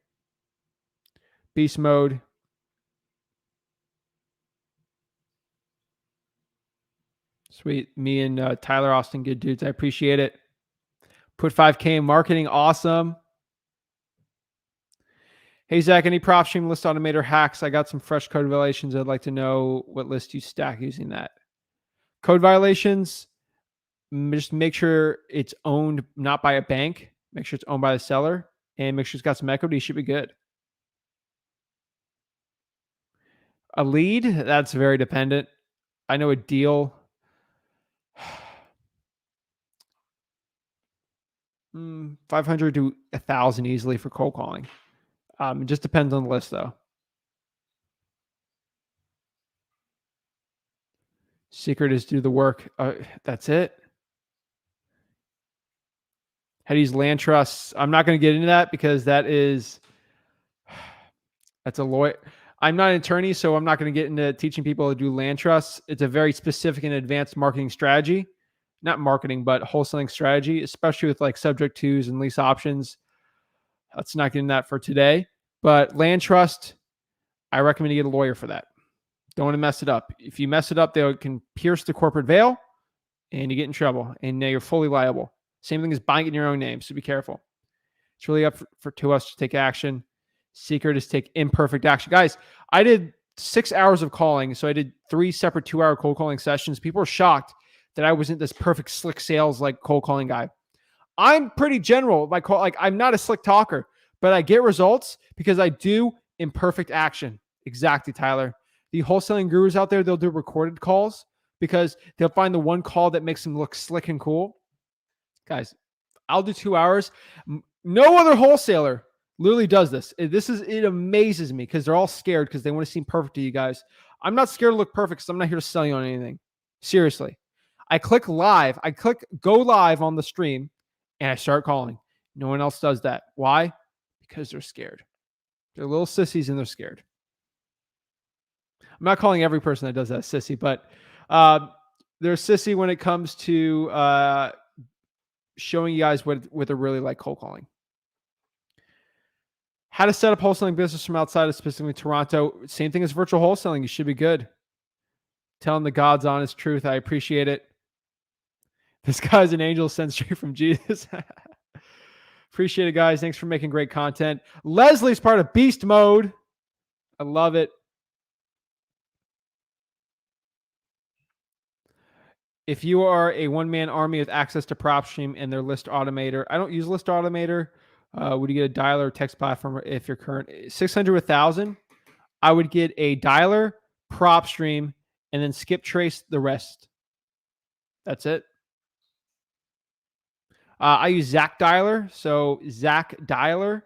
Beast mode. Sweet. Me and Tyler Austin, good dudes. I appreciate it. Put 5K in marketing. Awesome. Hey, Zach, any PropStream list automator hacks? I got some fresh code violations. I'd like to know what list you stack using that. Code violations, just make sure it's owned not by a bank. Make sure it's owned by the seller. And make sure it's got some equity. Should be good. A lead, that's very dependent. I know a deal. 500 to 1,000 easily for cold calling. It just depends on the list, though. Secret is do the work. That's it. How to use land trusts. I'm not going to get into that because that's a lawyer. I'm not an attorney, so I'm not going to get into teaching people to do land trusts. It's a very specific and advanced marketing strategy. Not marketing, but wholesaling strategy, especially with like subject twos and lease options. Let's not get into that for today. But land trust, I recommend you get a lawyer for that. Don't want to mess it up. If you mess it up, they can pierce the corporate veil and you get in trouble. And now you're fully liable. Same thing as buying in your own name, so be careful. It's really up to us to take action. Secret is take imperfect action. Guys, I did 6 hours of calling, so I did 3 separate 2-hour cold calling sessions. People were shocked that I wasn't this perfect slick sales like cold calling guy. I'm pretty general. Like I'm not a slick talker, but I get results because I do imperfect action. Exactly, Tyler. The wholesaling gurus out there, they'll do recorded calls because they'll find the one call that makes them look slick and cool. Guys, I'll do 2 hours. No other wholesaler literally does this. It amazes me because they're all scared because they want to seem perfect to you guys. I'm not scared to look perfect because I'm not here to sell you on anything. Seriously. I click live. I click go live on the stream and I start calling. No one else does that. Why? Because they're scared. They're little sissies and they're scared. I'm not calling every person that does that sissy, but they're sissy when it comes to showing you guys what they're really like cold calling. How to set up wholesaling business from outside of specifically Toronto. Same thing as virtual wholesaling. You should be good. Telling the God's honest truth. I appreciate it. This guy's an angel sent straight from Jesus. Appreciate it, guys. Thanks for making great content. Leslie's part of Beast Mode. I love it. If you are a one-man army with access to PropStream and their list automator, I don't use list automator. Would you get a dialer or text platform if you're current 600 with 1,000? I would get a dialer, PropStream, and then skip trace the rest. That's it. I use Zach Dialer. So Zach Dialer.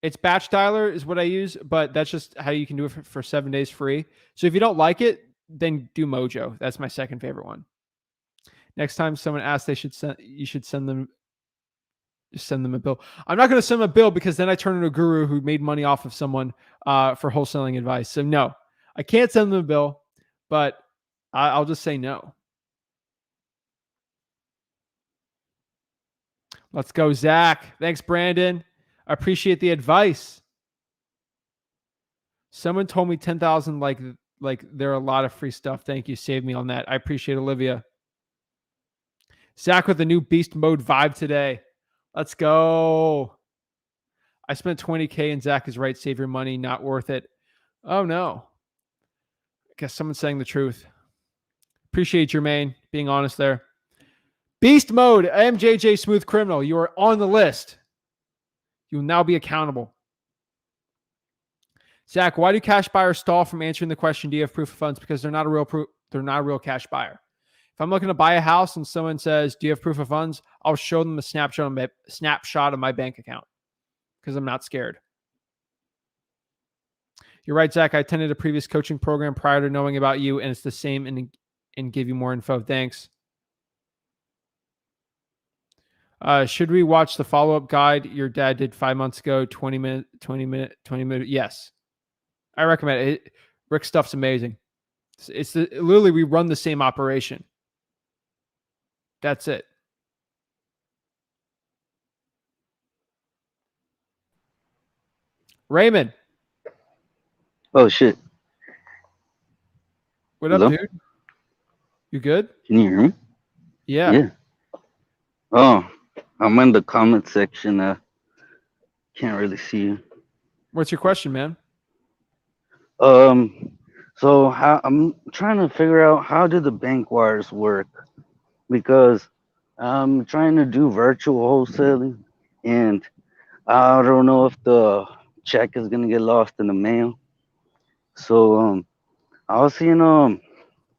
It's batch dialer is what I use, but that's just how you can do it for 7 days free. So if you don't like it, then do Mojo. That's my second favorite one. Next time someone asks, you should send them a bill. I'm not going to send them a bill because then I turn into a guru who made money off of someone for wholesaling advice. So no, I can't send them a bill, but I'll just say no. Let's go, Zach. Thanks, Brandon. I appreciate the advice. Someone told me 10,000 like there are a lot of free stuff. Thank you. Saved me on that. I appreciate Olivia. Zach with the new beast mode vibe today. Let's go. I spent 20K and Zach is right. Save your money. Not worth it. Oh, no. I guess someone's saying the truth. Appreciate Jermaine being honest there. Beast mode. MJJ Smooth Criminal. You are on the list. You will now be accountable. Zach, why do cash buyers stall from answering the question, do you have proof of funds? Because they're not a real cash buyer. If I'm looking to buy a house and someone says, do you have proof of funds? I'll show them a snapshot of my bank account because I'm not scared. You're right, Zach. I attended a previous coaching program prior to knowing about you, and it's the same and give you more info. Thanks. Should we watch the follow-up guide your dad did 5 months ago? 20 minute. Yes. I recommend it. Rick's stuff's amazing. It's literally we run the same operation. That's it. Raymond. Oh shit. What up, dude? You good? Can you hear me? Yeah. Oh, I'm in the comment section. Can't really see you. What's your question, man? So I'm trying to figure out how do the bank wires work, because I'm trying to do virtual wholesaling and I don't know if the check is gonna get lost in the mail. So I was seeing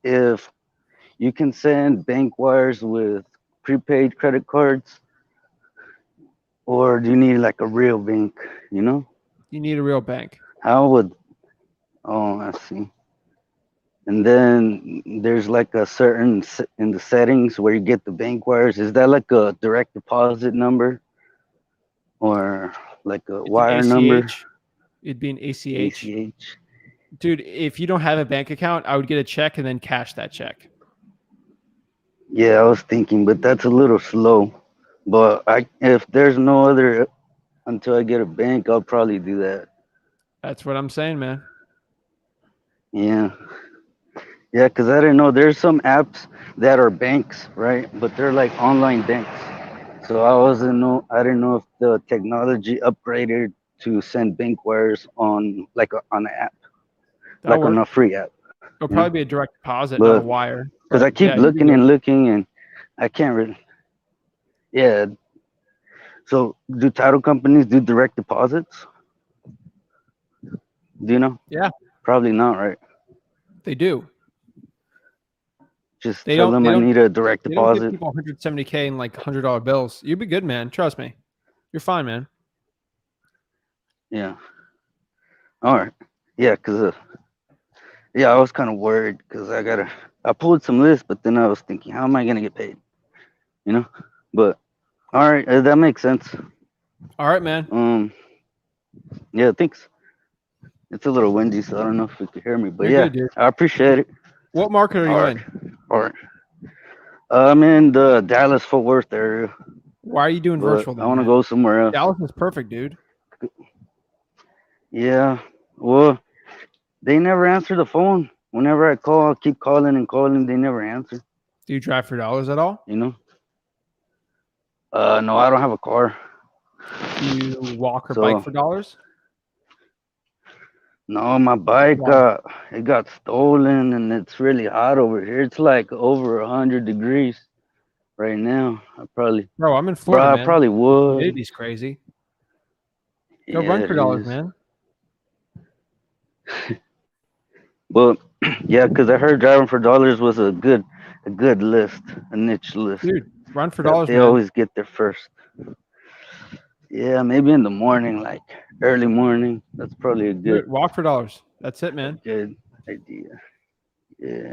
if you can send bank wires with prepaid credit cards, or do you need like a real bank, you know? You need a real bank. How would, oh, I see. And then there's like a certain in the settings where you get the bank wires. Is that like a direct deposit number or like a wire number? It'd be an ACH. ACH. Dude, if you don't have a bank account, I would get a check and then cash that check. Yeah, I was thinking, but that's a little slow. But if there's no other until I get a bank, I'll probably do that. That's what I'm saying, man. Yeah. Yeah, because I didn't know. There's some apps that are banks, right? But they're like online banks. So I didn't know if the technology upgraded to send bank wires on an app, That'll like on a free app. It'll probably be a direct deposit, not a wire. Because I keep looking and I can't really. Yeah. So do title companies do direct deposits? Do you know? Yeah. Probably not, right? They do. Just tell them I need a direct deposit. They don't give people $170K in like $100 bills. You'll be good, man. Trust me. You're fine, man. Yeah. All right. Yeah, because I was kind of worried because I pulled some lists, but then I was thinking, how am I going to get paid? You know? But, all right, that makes sense. All right, man. Yeah, thanks. It's a little windy, so I don't know if you can hear me, but You're good, I appreciate it. What market are you in? All right. I'm in the Dallas-Fort Worth area. Why are you doing virtual? I want to go somewhere else. Dallas is perfect, dude. Yeah. Well, they never answer the phone whenever I call, I keep calling and calling. They never answer. Do you drive for dollars at all? You know? No, I don't have a car. Do you walk or So- bike for dollars? No, my bike Why? it got stolen, and it's really hot over here. It's like over 100 degrees right now. Bro, I'm in Florida, I man. probably would. Humidity's crazy. Go Yeah, run for it dollars, is. man. Well, yeah, because I heard driving for dollars was a good list, a niche list. Dude, run for that dollars, they man. always get there first. Yeah, maybe in the morning, like early morning. That's probably a good, Dude, walk for dollars. That's it, man. good idea. Yeah.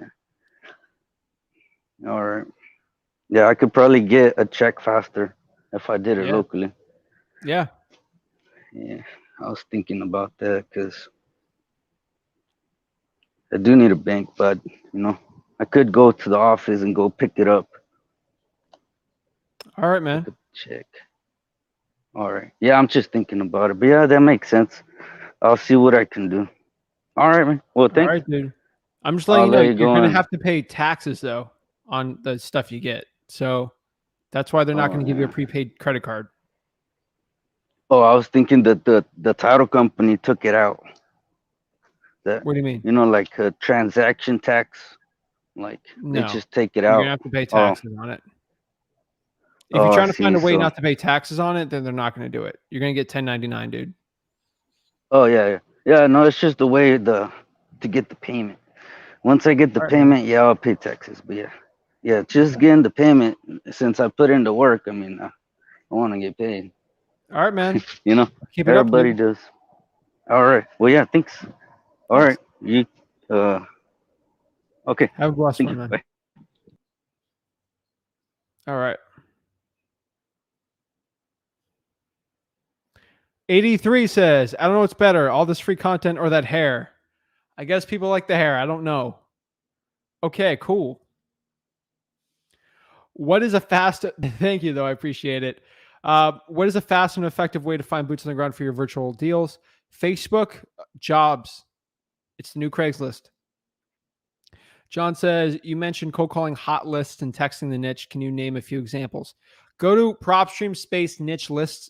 All right. Yeah, I could probably get a check faster if I did it Yeah. locally. Yeah. Yeah, I was thinking about that because I do need a bank, but I could go to the office and go pick it up. All right, man. Check. All right. Yeah, I'm just thinking about it. But yeah, that makes sense. I'll see what I can do. All right, man. Well, All thanks. right, dude. I'm just letting you know let you you're go going to on. have to pay taxes, though, on the stuff you get. So that's why they're not going to give you a prepaid credit card. Oh, I was thinking that the title company took it out. What do you mean? Like a transaction tax. Like they No. just take it You're out. going to have to pay taxes on it. If Oh, you're I trying to find a see. way So- not to pay taxes on it, then they're not going to do it. You're going to get 1099, dude. Oh yeah. No, it's just the way to get the payment. Once I get the All right, payment, yeah, I'll pay taxes. But yeah, just getting the payment since I put in the work. I mean, I want to get paid. All right, man. You know, Keep it up, everybody dude. does. All right. Well, yeah. Thanks. All Thanks. right. You. Okay. Have a blessed Thank one, you. man. Bye. All right. 83 says, I don't know what's better, all this free content or that hair. I guess people like the hair. I don't know. Okay, cool. What is a fast... Thank you, though. I appreciate it. What is a fast and effective way to find boots on the ground for your virtual deals? Facebook jobs. It's the new Craigslist. John says, you mentioned cold calling hot lists and texting the niche. Can you name a few examples? Go to PropStream space niche lists,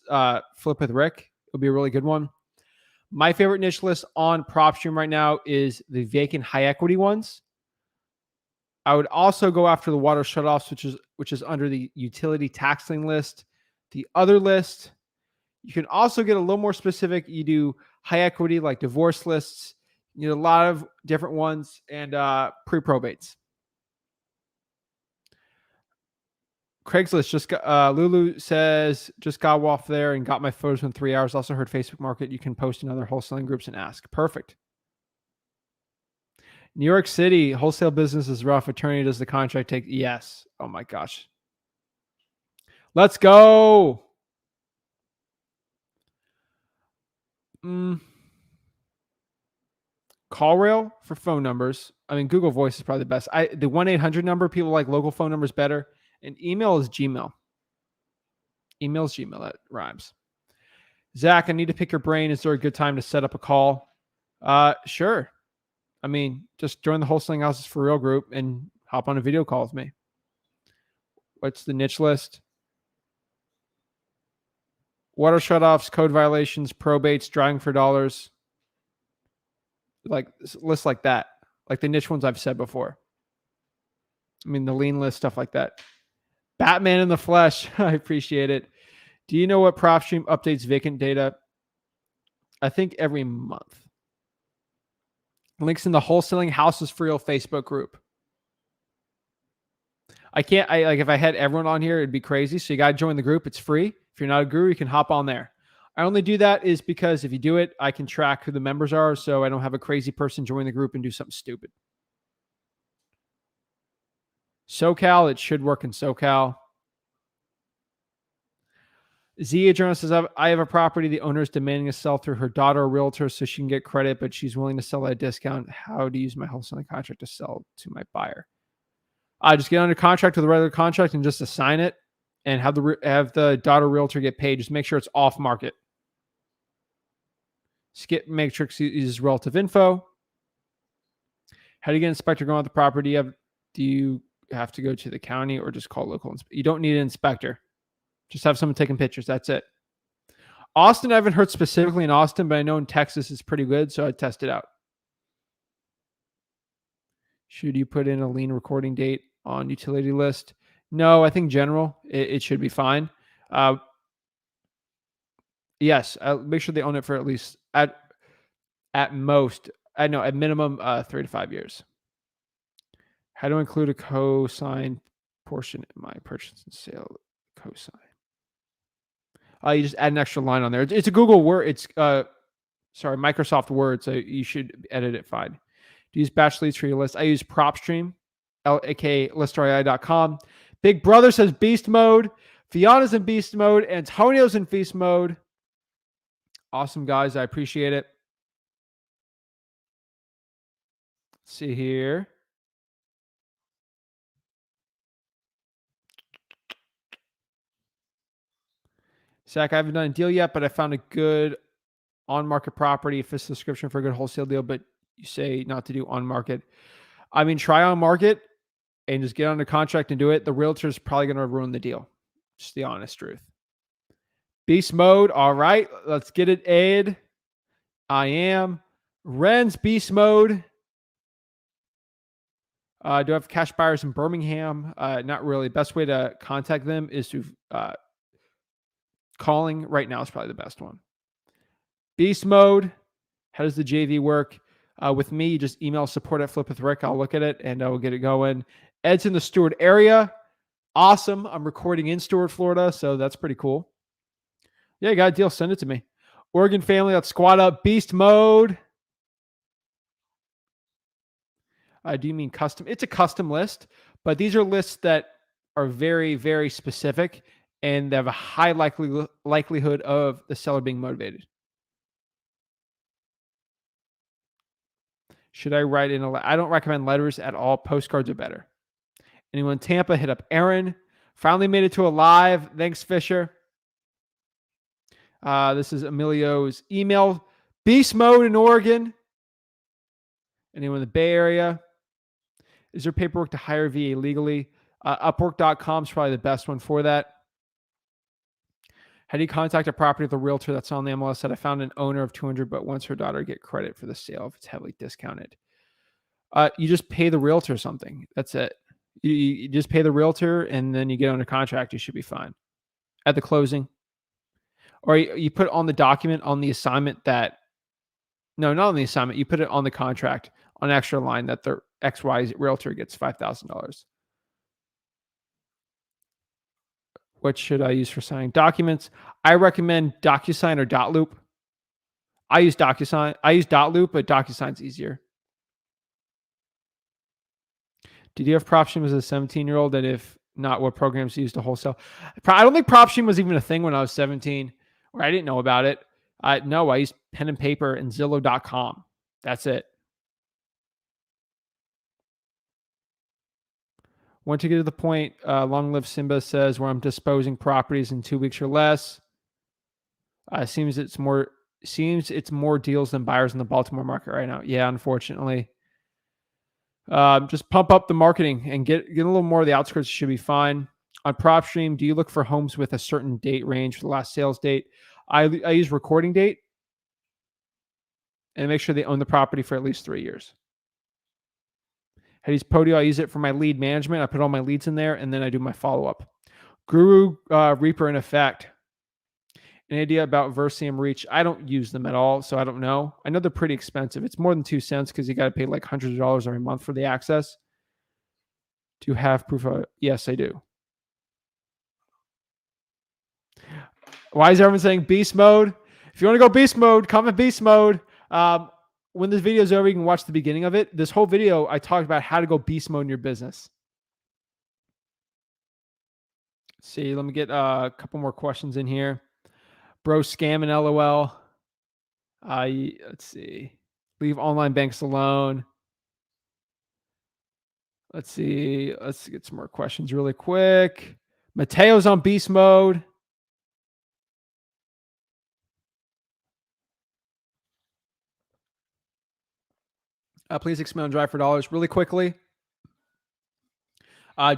flip with Rick. It'll be a really good one. My favorite niche list on PropStream right now is the vacant high equity ones. I would also go after the water shutoffs, which is under the utility taxing list. The other list, you can also get a little more specific. You do high equity like divorce lists. You know, a lot of different ones and pre-probates. Craigslist just got, Lulu says, just got off there and got my photos in 3 hours. Also heard Facebook Market. You can post in other wholesaling groups and ask. Perfect. New York City, wholesale business is rough. Attorney, does the contract take? Yes. Oh my gosh. Let's go. Call rail for phone numbers. I mean, Google Voice is probably the best. The 1-800 number, people like local phone numbers better. And email is Gmail. Email is Gmail. That rhymes. Zach, I need to pick your brain. Is there a good time to set up a call? Sure. I mean, just join the Wholesaling Houses for Real group and hop on a video call with me. What's the niche list? Water shutoffs, code violations, probates, driving for dollars. Like lists like that. Like the niche ones I've said before. I mean, the lean list, stuff like that. Batman in the flesh. I appreciate it. Do you know what PropStream updates vacant data? I think every month. Links in the Wholesaling Houses for Real Facebook group. If I had everyone on here, it'd be crazy. So you got to join the group. It's free. If you're not a guru, you can hop on there. I only do that is because if you do it, I can track who the members are. So I don't have a crazy person join the group and do something stupid. SoCal, it should work in SoCal. Zia Jones says, I have a property. The owner is demanding to sell through her daughter, a realtor, so she can get credit, but she's willing to sell at a discount. How to use my wholesaling contract to sell to my buyer? I just get under contract with a regular contract and just assign it and have the daughter realtor get paid. Just make sure it's off market. Skip Matrix uses relative info. How do you get an inspector going on the property? Do you have to go to the county or just call local? You don't need an inspector. Just have someone taking pictures. That's it. Austin, I haven't heard specifically in Austin, but I know in Texas it's pretty good, so I'd test it out. Should you put in a lien recording date on utility list? No, I think general, it should be fine. Yes, make sure they own it for at least at most, at minimum 3 to 5 years. How to include a co-sign portion in my purchase and sale co-sign? You just add an extra line on there. It's a Google Word. It's Microsoft Word, so you should edit it fine. Do you use batch leads for your list? I use PropStream, aka listori.com. Big Brother says beast mode. Fiana's in beast mode. Antonio's in beast mode. Awesome, guys. I appreciate it. Let's see here. Zach, I haven't done a deal yet, but I found a good on-market property. If it's a description for a good wholesale deal, but you say not to do on-market. I mean, try on-market and just get under contract and do it. The realtor's probably going to ruin the deal. Just the honest truth. Beast mode. All right. Let's get it, Ed. I am. Ren's beast mode. Do I have cash buyers in Birmingham? Not really. Best way to contact them is to calling right now is probably the best one. Beast mode. How does the JV work? With me, you just email support@flipwithrick. I'll look at it and I'll get it going. Ed's in the Stewart area. Awesome. I'm recording in Stewart, Florida, so that's pretty cool. Yeah, you got a deal. Send it to me. Oregon family, let's squad up. Beast mode. Do you mean custom? It's a custom list, but these are lists that are very, very specific and they have a high likelihood of the seller being motivated. Should I write in I don't recommend letters at all. Postcards are better. Anyone in Tampa, hit up Aaron. Finally made it to a live. Thanks, Fisher. This is Emilio's email. Beast mode in Oregon. Anyone in the Bay Area? Is there paperwork to hire VA legally? Upwork.com is probably the best one for that. How do you contact a property with a realtor that's on the MLS that I found an owner of 200, but wants her daughter to get credit for the sale if it's heavily discounted? You just pay the realtor something. That's it. You just pay the realtor and then you get under contract. You should be fine at the closing. Or you put on the document on the assignment that, no, not on the assignment. You put it on the contract on an extra line that the XY realtor gets $5,000. What should I use for signing documents? I recommend DocuSign or Dotloop. I use DocuSign. I use Dotloop, but DocuSign's easier. Did you have PropStream as a 17-year-old? And if not, what programs you used to wholesale? I don't think PropStream was even a thing when I was 17, or I didn't know about it. No, I used pen and paper and Zillow.com. That's it. Want to get to the point, Long Live Simba says, where I'm disposing properties in 2 weeks or less. Seems it's more deals than buyers in the Baltimore market right now. Yeah, unfortunately. Just pump up the marketing and get a little more of the outskirts. Should be fine. On PropStream, do you look for homes with a certain date range for the last sales date? I use recording date and make sure they own the property for at least 3 years. I use Podio. I use it for my lead management. I put all my leads in there, and then I do my follow-up. Guru, Reaper, in effect. An idea about Versium Reach. I don't use them at all, so I don't know. I know they're pretty expensive. It's more than 2 cents because you got to pay like hundreds of dollars every month for the access. Do you have proof of it? Yes, I do. Why is everyone saying beast mode? If you want to go beast mode, comment beast mode. When this video is over, you can watch the beginning of it. This whole video, I talked about how to go beast mode in your business. Let's see, let me get a couple more questions in here. Bro, scam and LOL. Let's see. Leave online banks alone. Let's see. Let's get some more questions really quick. Mateo's on beast mode. Please expand on Drive for Dollars really quickly.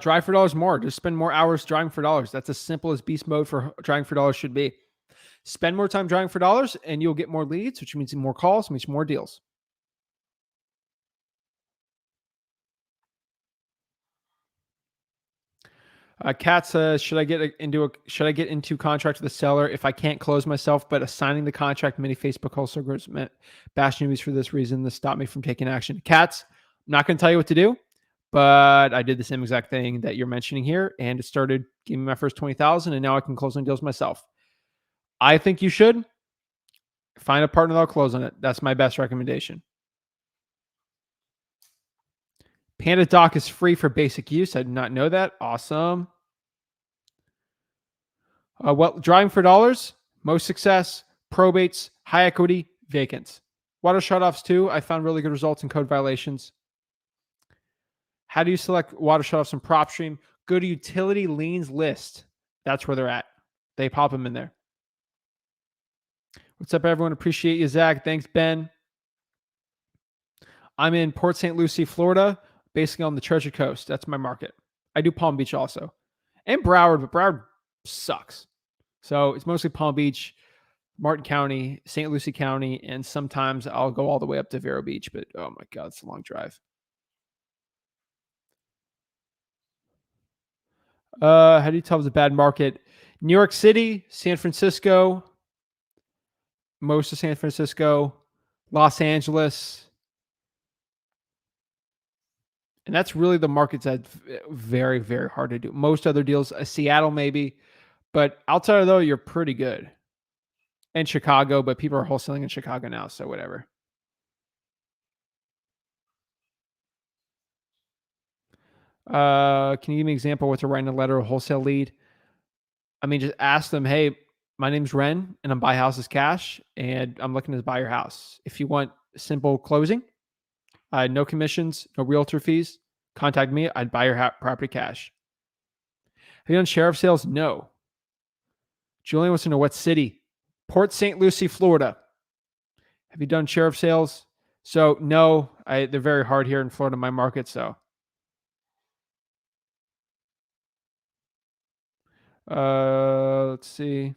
Drive for dollars more. Just spend more hours driving for dollars. That's as simple as beast mode for driving for dollars should be. Spend more time driving for dollars and you'll get more leads, which means more calls, which means more deals. Kat says, should I get into contract with the seller if I can't close myself, but assigning the contract, many Facebook wholesale groups bash newbies for this reason to stop me from taking action. Kat's, I'm not going to tell you what to do, but I did the same exact thing that you're mentioning here, and it started giving me my first 20,000, and now I can close on deals myself. I think you should find a partner that'll close on it. That's my best recommendation. Panda Doc is free for basic use. I did not know that. Awesome. Well, driving for dollars, most success, probates, high equity, vacants. Water shutoffs too. I found really good results in code violations. How do you select water shutoffs in PropStream? Go to utility liens list. That's where they're at. They pop them in there. What's up, everyone? Appreciate you, Zach. Thanks, Ben. I'm in Port St. Lucie, Florida, basically on the Treasure Coast. That's my market. I do Palm Beach also. And Broward, but Broward sucks. So it's mostly Palm Beach, Martin County, St. Lucie County, and sometimes I'll go all the way up to Vero Beach, but oh my God, it's a long drive. How do you tell it's a bad market? New York City, San Francisco, most of San Francisco, Los Angeles. And that's really the markets that very, very hard to do. Most other deals, Seattle maybe, but outside of though, you're pretty good. And Chicago, but people are wholesaling in Chicago now, so whatever. Can you give me an example what to write in a letter of wholesale lead? I mean, just ask them, hey, my name's Ren, and I'm buy houses cash, and I'm looking to buy your house. If you want simple closing, no commissions, no realtor fees, contact me. I'd buy your property cash. Have you done sheriff sales? No. Julian wants to know what city. Port St. Lucie, Florida. Have you done sheriff sales? So no, they're very hard here in Florida, my market. So let's see.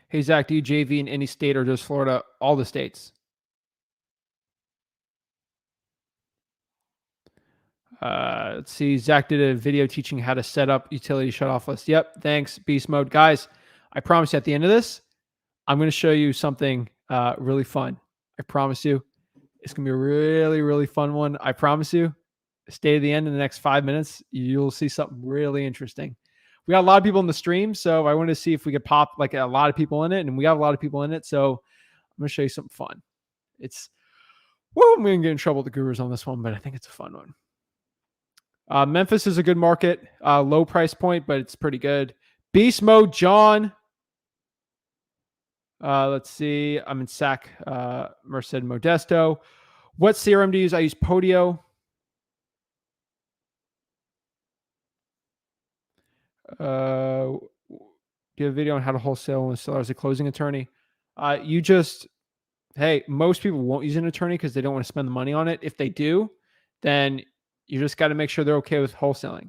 Hey Zach, do you JV in any state or just Florida? All the states. Let's see. Zach did a video teaching how to set up utility shutoff list. Yep. Thanks. Beast mode. Guys, I promise you at the end of this, I'm going to show you something really fun. I promise you. It's going to be a really, really fun one. I promise you. Stay to the end in the next 5 minutes. You'll see something really interesting. We got a lot of people in the stream, so I wanted to see if we could pop like a lot of people in it, and we got a lot of people in it. So I'm going to show you something fun. I'm going to get in trouble with the gurus on this one, but I think it's a fun one. Memphis is a good market, low price point, but it's pretty good. Beast mode, John. Let's see. I'm in SAC, Merced Modesto. What CRM do you use? I use Podio. Do you have a video on how to wholesale when a seller is a closing attorney? Most people won't use an attorney because they don't want to spend the money on it. If they do, then you just got to make sure they're okay with wholesaling.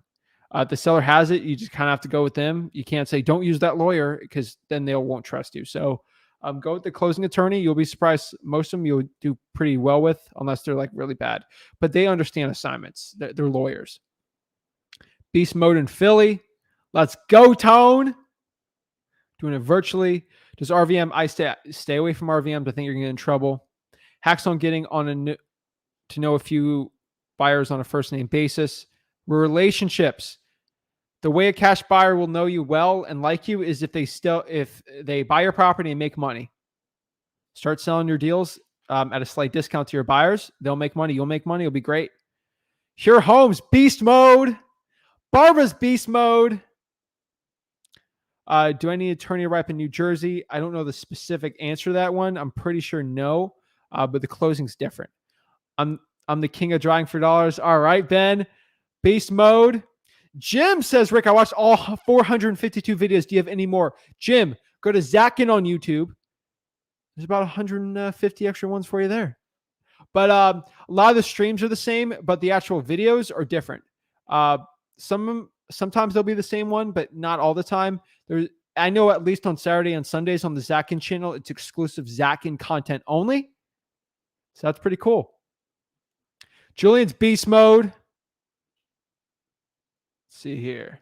If the seller has it, you just kind of have to go with them. You can't say, don't use that lawyer because then they won't trust you. So go with the closing attorney. You'll be surprised. Most of them you'll do pretty well with unless they're like really bad. But they understand assignments. They're lawyers. Beast mode in Philly. Let's go, Tone. Doing it virtually. Does RVM, I stay away from RVM. I think you're going to get in trouble. Hacks on getting on to know a few buyers on a first name basis. Relationships. The way a cash buyer will know you well and like you is if they buy your property and make money. Start selling your deals at a slight discount to your buyers. They'll make money. You'll make money. It'll be great. Pure Homes, beast mode. Barbara's beast mode. Do I need an attorney rep in New Jersey? I don't know the specific answer to that one. I'm pretty sure no, but the closing's different. I'm the king of drawing for dollars. All right, Ben. Beast mode. Jim says, Rick, I watched all 452 videos. Do you have any more? Jim, go to Zach Ginn on YouTube. There's about 150 extra ones for you there. But a lot of the streams are the same, but the actual videos are different. Sometimes they'll be the same one, but not all the time. I know at least on Saturday and Sundays on the Zach Ginn channel, it's exclusive Zach Ginn content only. So that's pretty cool. Julian's beast mode. Let's see here.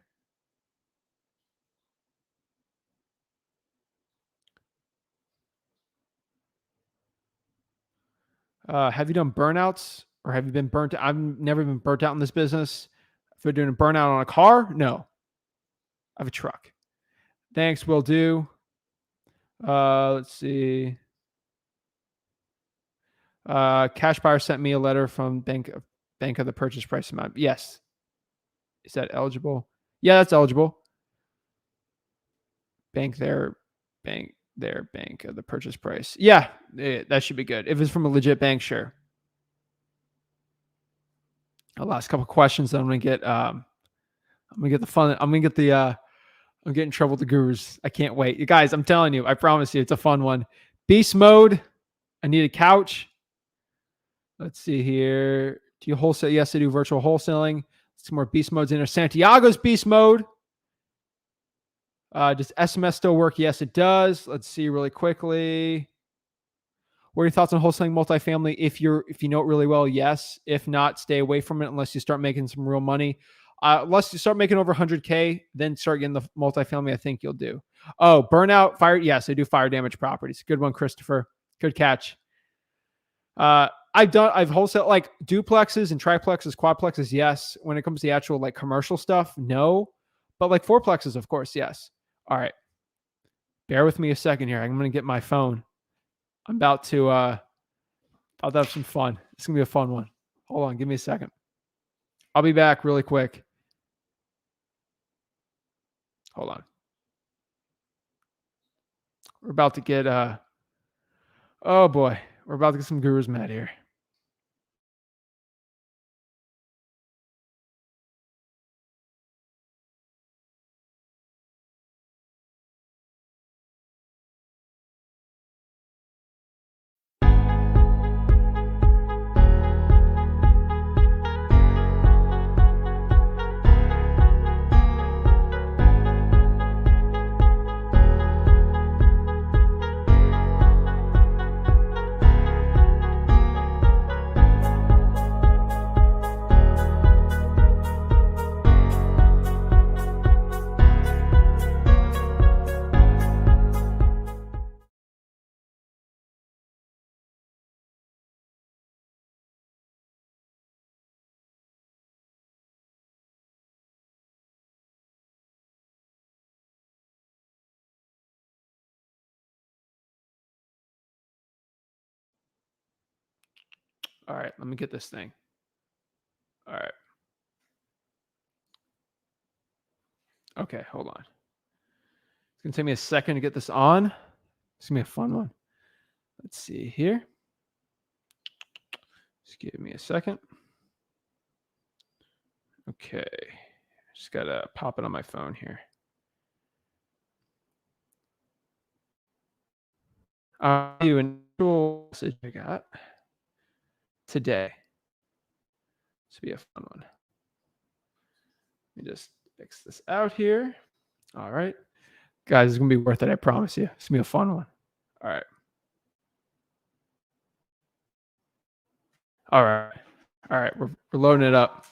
Have you done burnouts or have you been burnt? I've never been burnt out in this business. If you're doing a burnout on a car, no. I have a truck. Thanks, will do. Let's see. Cash buyer sent me a letter from bank of the purchase price amount. Yes. Is that eligible? Yeah, that's eligible. Bank of the purchase price. Yeah, that should be good. If it's from a legit bank, sure. The last couple questions, then I'm gonna get the fun. I'm getting in trouble with the gurus. I can't wait. You guys, I'm telling you, I promise you, it's a fun one. Beast mode. I need a couch. Let's see here. Do you wholesale? Yes, I do virtual wholesaling. Some more beast modes in there. Santiago's beast mode. Does SMS still work? Yes, it does. Let's see really quickly. What are your thoughts on wholesaling multifamily? If you know it really well, yes. If not, stay away from it unless you start making some real money. Unless you start making over 100K, then start getting the multifamily. I think you'll do. Oh, burnout, fire. Yes, I do fire damage properties. Good one, Christopher. Good catch. I've wholesale like duplexes and triplexes, quadplexes. Yes. When it comes to the actual like commercial stuff, no. But like fourplexes, of course, yes. All right. Bear with me a second here. I'm going to get my phone. I'm about to have some fun. It's going to be a fun one. Hold on. Give me a second. I'll be back really quick. Hold on. We're about to get, oh boy. We're about to get some gurus mad here. All right, let me get this thing. All right. Okay, hold on. It's going to take me a second to get this on. It's going to be a fun one. Let's see here. Just give me a second. Okay. Just got to pop it on my phone here. You an actual message I got today. This will be a fun one. Let me just fix this out here. All right. Guys, it's going to be worth it. I promise you. It's going to be a fun one. All right. All right. All right. We're loading it up.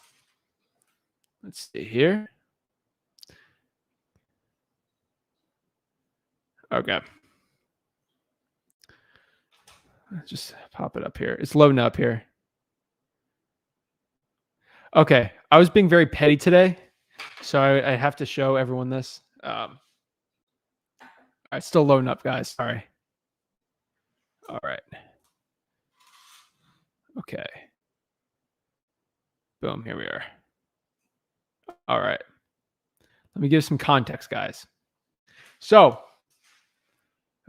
Let's see here. Okay. Just pop it up here. It's loading up here. Okay. I was being very petty today, so I have to show everyone this. All right. Still loading up, guys. Sorry. All right. Okay. Boom. Here we are. All right. Let me give some context, guys. So,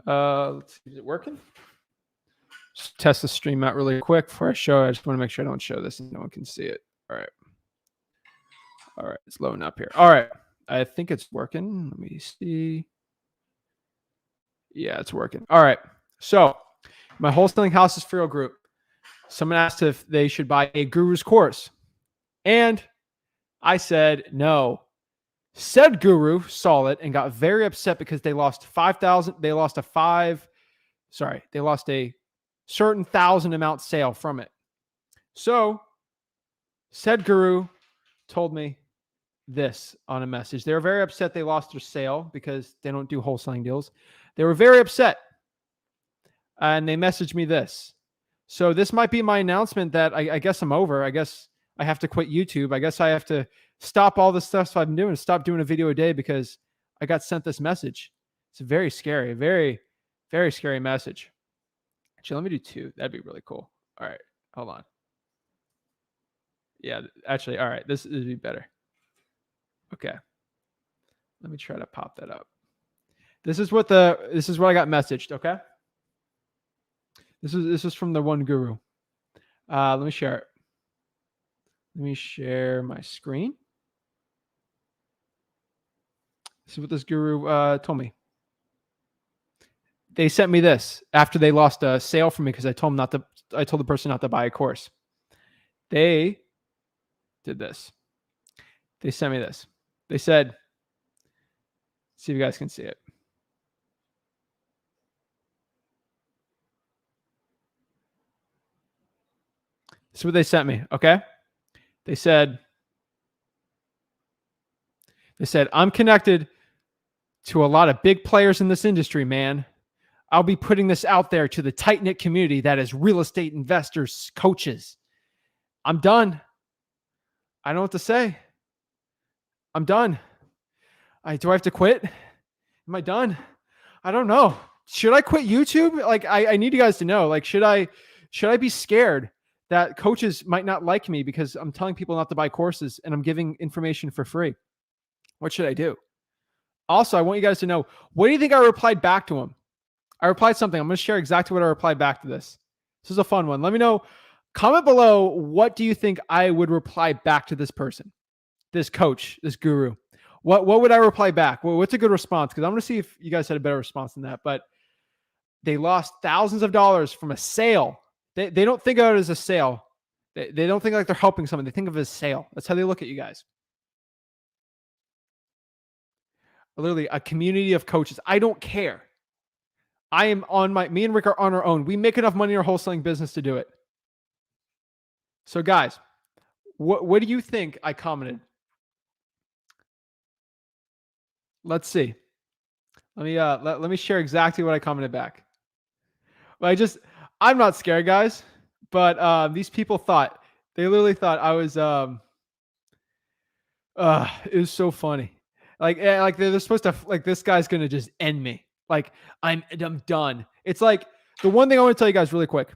let's see. Is it working? Just test the stream out really quick before I show it. I just want to make sure I don't show this and no one can see it. All right. All right. It's loading up here. All right. I think it's working. Let me see. Yeah, it's working. All right. So my wholesaling houses for real group, someone asked if they should buy a guru's course. And I said, no. Said guru saw it and got very upset because they lost 5,000. They lost they lost a certain thousand amount sale from it. So said guru told me this on a message. They were very upset they lost their sale because they don't do wholesaling deals. They were very upset. And they messaged me this. So this might be my announcement that I guess I'm over. I guess I have to quit YouTube. I guess I have to stop all the stuff I've been doing, stop doing a video a day because I got sent this message. It's very scary, very, very scary message. Actually, let me do 2. That'd be really cool. All right, hold on. Yeah, actually, all right, this would be better. Okay. Let me try to pop that up. This is what I got messaged, okay? This is from the one guru. Let me share it. Let me share my screen. This is what this guru told me. They sent me this after they lost a sale from me because I told the person not to buy a course. They did this. They sent me this. They said, see if you guys can see it. This is what they sent me, okay? They said, I'm connected to a lot of big players in this industry, man. I'll be putting this out there to the tight-knit community that is real estate investors, coaches. I'm done. I don't know what to say. I'm done. Do I have to quit? Am I done? I don't know. Should I quit YouTube? Like, I need you guys to know, like, should I be scared that coaches might not like me because I'm telling people not to buy courses and I'm giving information for free? What should I do? Also, I want you guys to know, what do you think I replied back to him? I replied something. I'm going to share exactly what I replied back to this. This is a fun one. Let me know. Comment below, what do you think I would reply back to this person, this coach, this guru? What would I reply back? Well, what's a good response? Because I'm going to see if you guys had a better response than that. But they lost thousands of dollars from a sale. They don't think of it as a sale. They don't think like they're helping someone. They think of it as a sale. That's how they look at you guys. Literally a community of coaches. I don't care. I am me and Rick are on our own. We make enough money in our wholesaling business to do it. So guys, what do you think I commented? Let's see. Let me let me share exactly what I commented back. Well, I'm not scared, guys, but these people they literally thought I was it was so funny. Like they're supposed to, like, this guy's gonna just end me. Like, I'm done. It's like, the one thing I want to tell you guys really quick.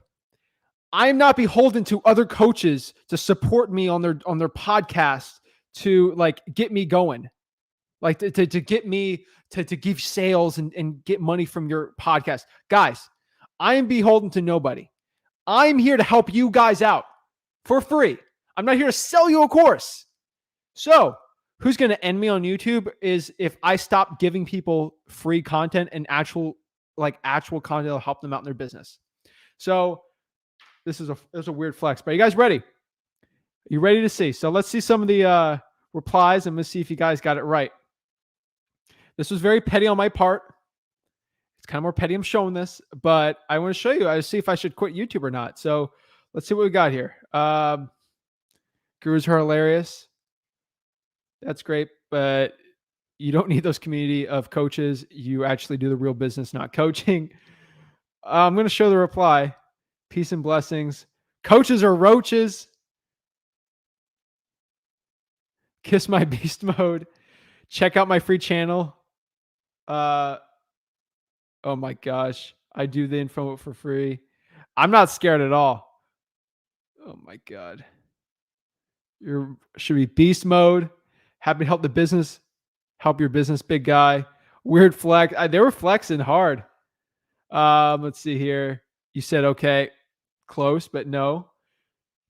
I'm not beholden to other coaches to support me on their podcast to, like, get me going. Like, to get me to give sales and get money from your podcast. Guys, I am beholden to nobody. I'm here to help you guys out for free. I'm not here to sell you a course. So who's going to end me on YouTube is if I stop giving people free content and actual content that'll help them out in their business. So this is a weird flex, but are you guys ready? Are you ready to see? So let's see some of the replies and let's see if you guys got it right. This was very petty on my part. It's kind of more petty. I'm showing this, but I want to show you. I see if I should quit YouTube or not. So let's see what we got here. Gurus are hilarious. That's great, but you don't need those community of coaches. You actually do the real business, not coaching. I'm going to show the reply. Peace and blessings. Coaches are roaches. Kiss my beast mode. Check out my free channel. Oh my gosh. I do the info for free. I'm not scared at all. Oh my God. Should be beast mode. Happy to help the business. Help your business, big guy. Weird flex. They were flexing hard. Let's see here. You said okay. Close, but no.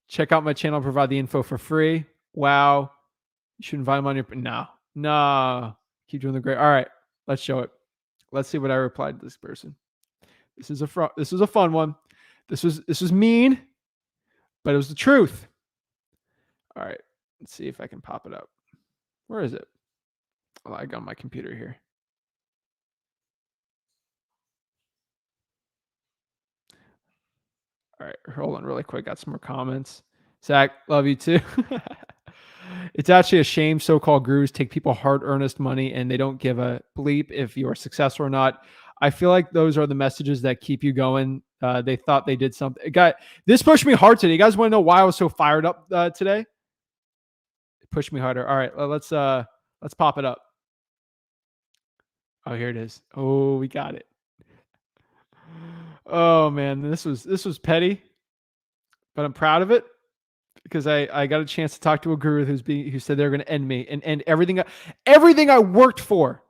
Check out my channel. Provide the info for free. Wow. You should invite them on your... No. Keep doing the great. All right. Let's show it. Let's see what I replied to this person. This is a fun one. This was mean, but it was the truth. All right. Let's see if I can pop it up. Where is it? Oh, I got my computer here. All right, hold on really quick. Got some more comments. Zach, love you too. It's actually a shame so-called gurus take people hard earnest money and they don't give a bleep if you are successful or not. I feel like those are the messages that keep you going. They thought they did something. This pushed me hard today. You guys want to know why I was so fired up today? It pushed me harder. All right, let's pop it up. Oh, here it is. Oh, we got it. Oh man, this was petty, but I'm proud of it because I got a chance to talk to a guru who said they're going to end me and end everything I worked for.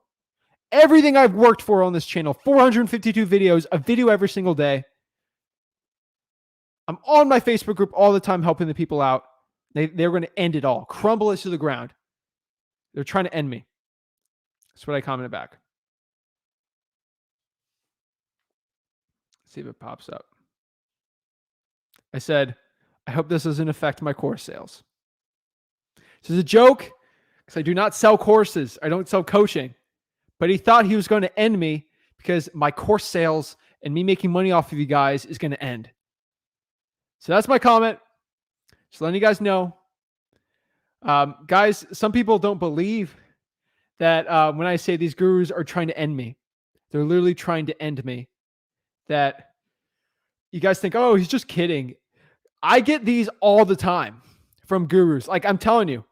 Everything I've worked for on this channel, 452 videos, a video every single day. I'm on my Facebook group all the time helping the people out. They're going to end it all, crumble it to the ground. They're trying to end me. That's what I commented back. Let's see if it pops up. I said, I hope this doesn't affect my course sales. This is a joke because I do not sell courses. I don't sell coaching. But he thought he was going to end me because my course sales and me making money off of you guys is going to end. So that's my comment. Just letting you guys know. Guys, some people don't believe that when I say these gurus are trying to end me, they're literally trying to end me. That you guys think, oh, he's just kidding. I get these all the time from gurus. Like I'm telling you,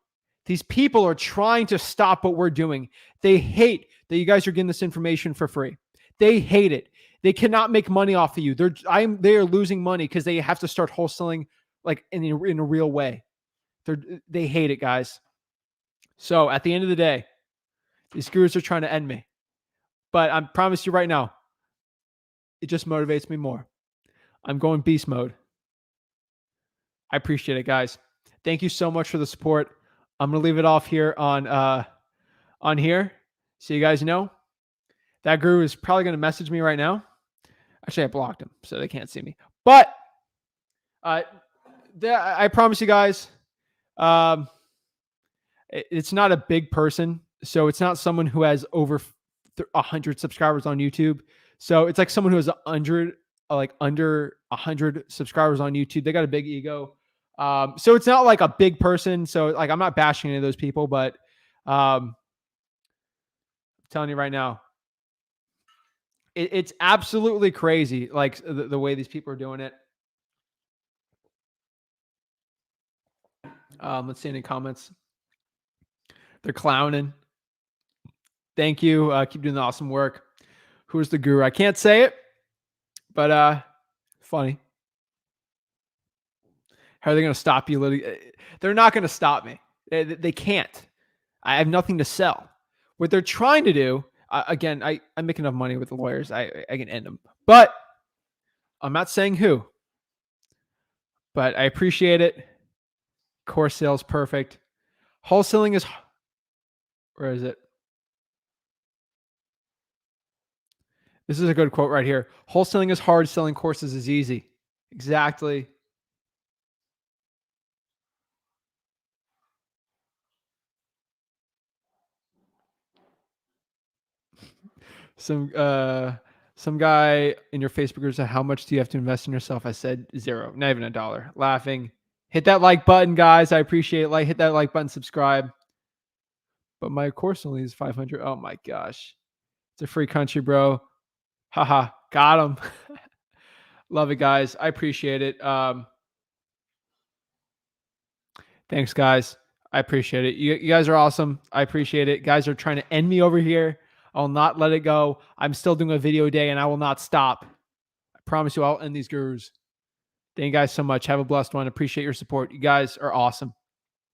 these people are trying to stop what we're doing. They hate that you guys are getting this information for free. They hate it. They cannot make money off of you. They are losing money because they have to start wholesaling like in a real way. They hate it, guys. So at the end of the day, these gurus are trying to end me. But I promise you right now, it just motivates me more. I'm going beast mode. I appreciate it, guys. Thank you so much for the support. I'm going to leave it off here on here. So you guys know that guru is probably going to message me right now. Actually, I blocked him so they can't see me. But I promise you guys, it's not a big person. So it's not someone who has over 100 subscribers on YouTube. So it's like someone who has under 100 subscribers on YouTube. They got a big ego. So it's not like a big person. So like I'm not bashing any of those people, but I'm telling you right now, it's absolutely crazy. Like the way these people are doing it. Let's see any comments. They're clowning. Thank you. Keep doing the awesome work. Who's the guru? I can't say it, but funny. How are they going to stop you? They're not going to stop me. They can't. I have nothing to sell. What they're trying to do, again, I make enough money with the lawyers. I can end them. But I'm not saying who. But I appreciate it. Course sales, perfect. Wholesaling is... Where is it? This is a good quote right here. Wholesaling is hard. Selling courses is easy. Exactly. Some guy in your Facebook group said, how much do you have to invest in yourself? I said $0, not even $1. Laughing. Hit that like button, guys. I appreciate it. Hit that like button, subscribe. But my course only is 500. Oh my gosh. It's a free country, bro. Haha. Got him. Love it, guys. I appreciate it. Thanks, guys. I appreciate it. You guys are awesome. I appreciate it. Guys are trying to end me over here. I'll not let it go. I'm still doing a video a day and I will not stop. I promise you I'll end these gurus. Thank you guys so much. Have a blessed one. Appreciate your support. You guys are awesome.